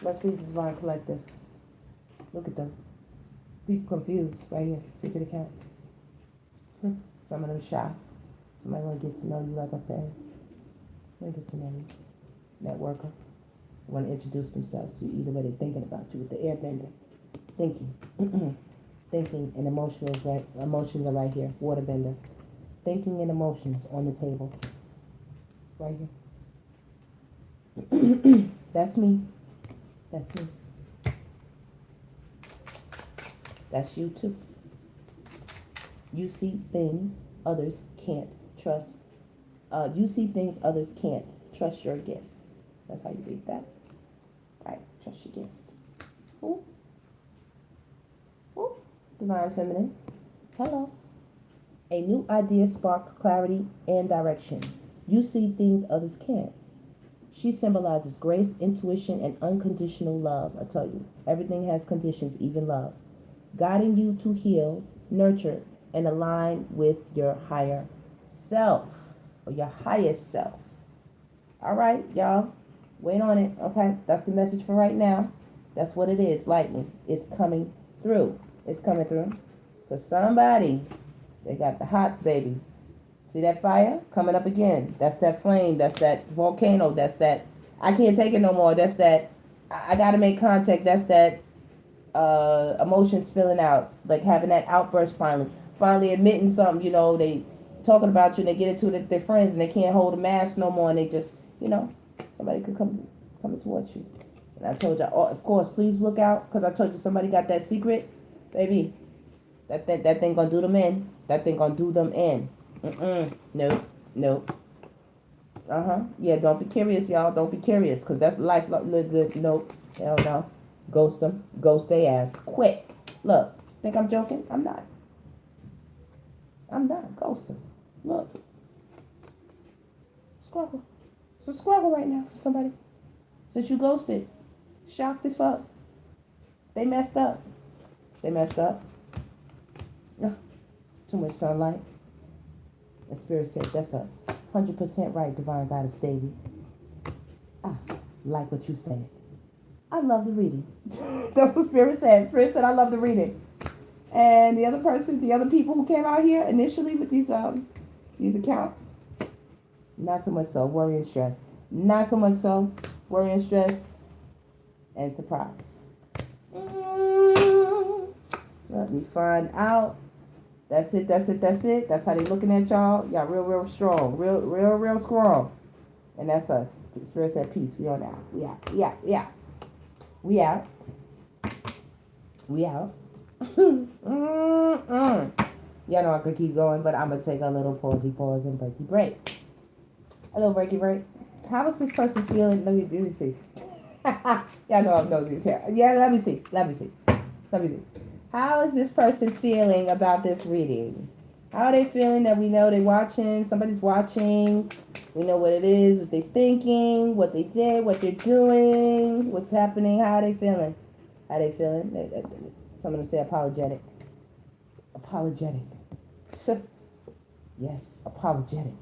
Let's leave the Divine Collective. Look at them. People confused right here. Secret accounts. Some of them shy. Somebody want to get to know you, like I said. Want to get to know you. Networker. Want to introduce themselves to you. Either way they're thinking about you with the airbender. Thinking. Thinking and emotions are right here. Waterbender. Thinking and emotions on the table. Right here. That's me. That's me. That's you too. You see things others can't trust. You see things others can't. Trust your gift. That's how you read that. Right. Trust your gift. Ooh. Ooh. Divine Feminine. Hello. A new idea sparks clarity and direction. You see things others can't. She symbolizes grace, intuition, and unconditional love. I tell you, everything has conditions, even love. Guiding you to heal, nurture, and align with your higher self, or your highest self. All right, y'all. Wait on it, okay? That's the message for right now. That's what it is, lightning. It's coming through. It's coming through. For somebody, they got the hots, baby. See that fire coming up again? That's that flame. That's that volcano. That's that, I can't take it no more. That's that, I got to make contact. That's that emotion spilling out. Like having that outburst finally admitting something, they talking about you and they get into it with their friends and they can't hold a mask no more and they just, somebody could coming towards you. And I told you, of course, please look out because I told you somebody got that secret. Baby, That thing gonna do them in. That thing gonna do them in. Nope. Nope. Yeah, don't be curious, y'all. Don't be curious, because that's life. Nope. Hell no. Ghost them. Ghost they ass. Quick. Look. Think I'm joking? I'm not. Ghost them. Look. Squircle. It's a squircle right now for somebody. Since you ghosted. Shocked as fuck. They messed up. No. It's too much sunlight. The spirit said that's 100% right, Divine Goddess Davy. I like what you said. I love the reading. That's what Spirit said. Spirit said I love the reading. And the other people who came out here initially with these accounts, not so much so worry and stress. Not so much so worry and stress and surprise. Let me find out. That's it. That's how they looking at y'all. Y'all real strong. Real strong. And that's us. Spirit said peace. We on out. We out. We out. Y'all know I could keep going, but I'm going to take a little pause and break. A little breaky break. How is this person feeling? Let me see. Y'all know I'm nosy here. Yeah, let me see. How is this person feeling about this reading? How are they feeling that we know they're watching? Somebody's watching. We know what it is, what they're thinking, what they did, what they're doing, what's happening. How are they feeling? Some of them say apologetic. Yes, apologetic.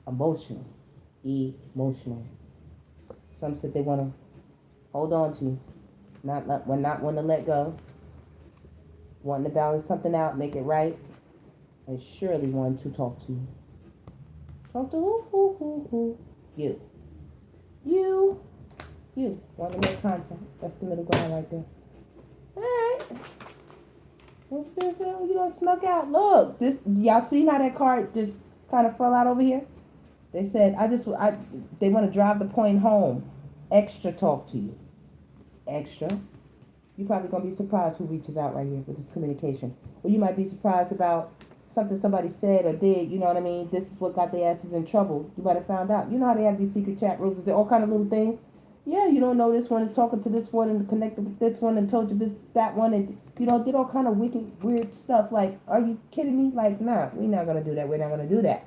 Emotional. Some said they want to hold on to you. Not want to let go. Wanting to balance something out, make it right. And surely wanting to talk to you. Talk to who? You. Want to make contact. That's the middle ground right there. Alright. What Spirit said? You don't snuck out. Look, y'all see how that card just kind of fell out over here? They said, they want to drive the point home. Extra talk to you. Extra. You're probably going to be surprised who reaches out right here with this communication. Or you might be surprised about something somebody said or did, you know what I mean? This is what got their asses in trouble. You might have found out. You know how they have these secret chat rooms? They're all kind of little things. Yeah, you don't know this one is talking to this one and connected with this one and told you this, that one. And, did all kind of wicked, weird stuff. Like, are you kidding me? Like, nah, we're not going to do that. We're not going to do that.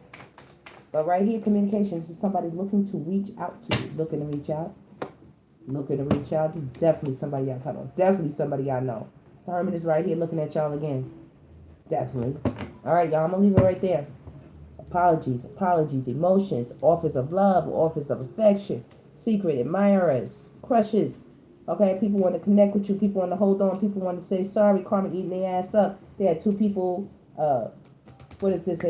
But right here, communications is somebody looking to reach out to you. Looking to reach out. This is definitely somebody y'all cut on. Definitely somebody y'all know. Herman is right here looking at y'all again. Definitely. All right, y'all. I'm going to leave it right there. Apologies, emotions, offers of love, offers of affection, secret admirers, crushes. Okay, people want to connect with you. People want to hold on. People want to say sorry. Karma eating their ass up. They had two people. What is this?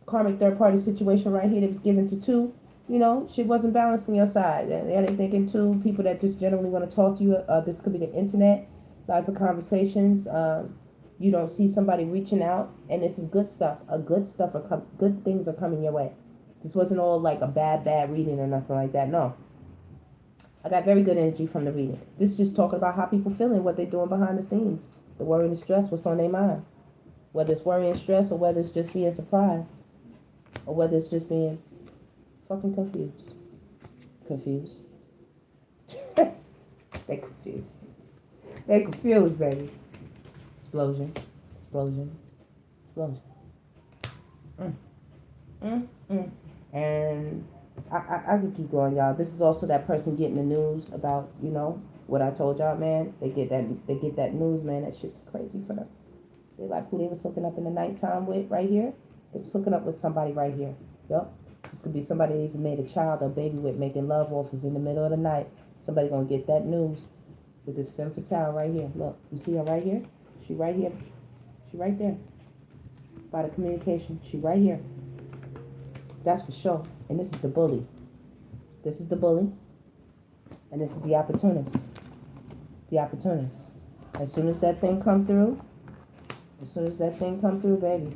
Karmic third party situation right here that was given to two. Shit wasn't balanced on your side. They're thinking two people that just generally want to talk to you. This could be the internet. Lots of conversations. You don't see somebody reaching out, and this is good stuff. Good things are coming your way. This wasn't all like a bad reading or nothing like that. No. I got very good energy from the reading. This is just talking about how people feeling, what they're doing behind the scenes. The worry and the stress, what's on their mind. Whether it's worry and stress or whether it's just being surprised. Or whether it's just being fucking confused. They confused, baby. Explosion. And I could keep going, y'all. This is also that person getting the news about, what I told y'all, man. They get that news, man. That shit's crazy for them. They like who they was hooking up in the nighttime with right here. They was hooking up with somebody right here. Yup. This could be somebody that even made a child or baby with, making love offers in the middle of the night. Somebody gonna get that news with this femme fatale right here. Look, you see her right here? She right here. She right there. By the communication. She right here. That's for sure. And this is the bully. And this is the opportunist. As soon as that thing come through, baby.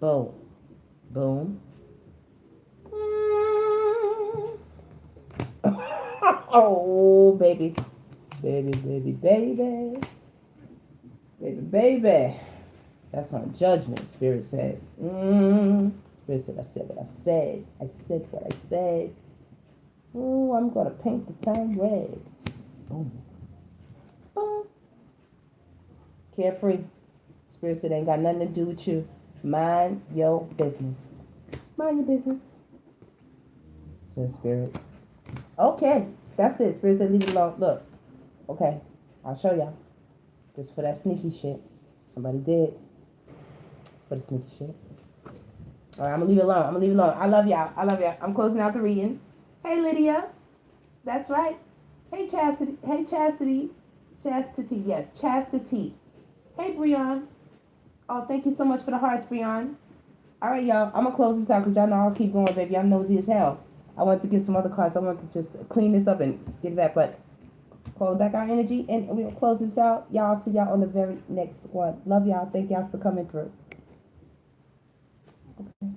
Boom. Oh, baby. Baby, baby, baby. Baby, baby. That's on judgment, Spirit said. Spirit said, I said what I said. I said what I said. Oh, I'm going to paint the town red. Boom. Boom. Carefree. Spirit said, ain't got nothing to do with you. Mind your business. Mind your business. Said Spirit. Okay. That's it. Spirit said, leave it alone. Look. Okay. I'll show y'all. Just for that sneaky shit. Somebody did. For the sneaky shit. All right, I'm going to leave it alone. I'm going to leave it alone. I love y'all. I love y'all. I'm closing out the reading. Hey, Lydia. That's right. Hey, Chastity. Hey, Chastity. Chastity. Yes, Chastity. Hey, Breon. Oh, thank you so much for the hearts, Breon. All right, y'all. I'm going to close this out because y'all know I'll keep going, baby. I'm nosy as hell. I want to get some other cards. I want to just clean this up and get it back. But call back our energy, and we'll close this out. Y'all, see y'all on the very next one. Love y'all. Thank y'all for coming through. Okay.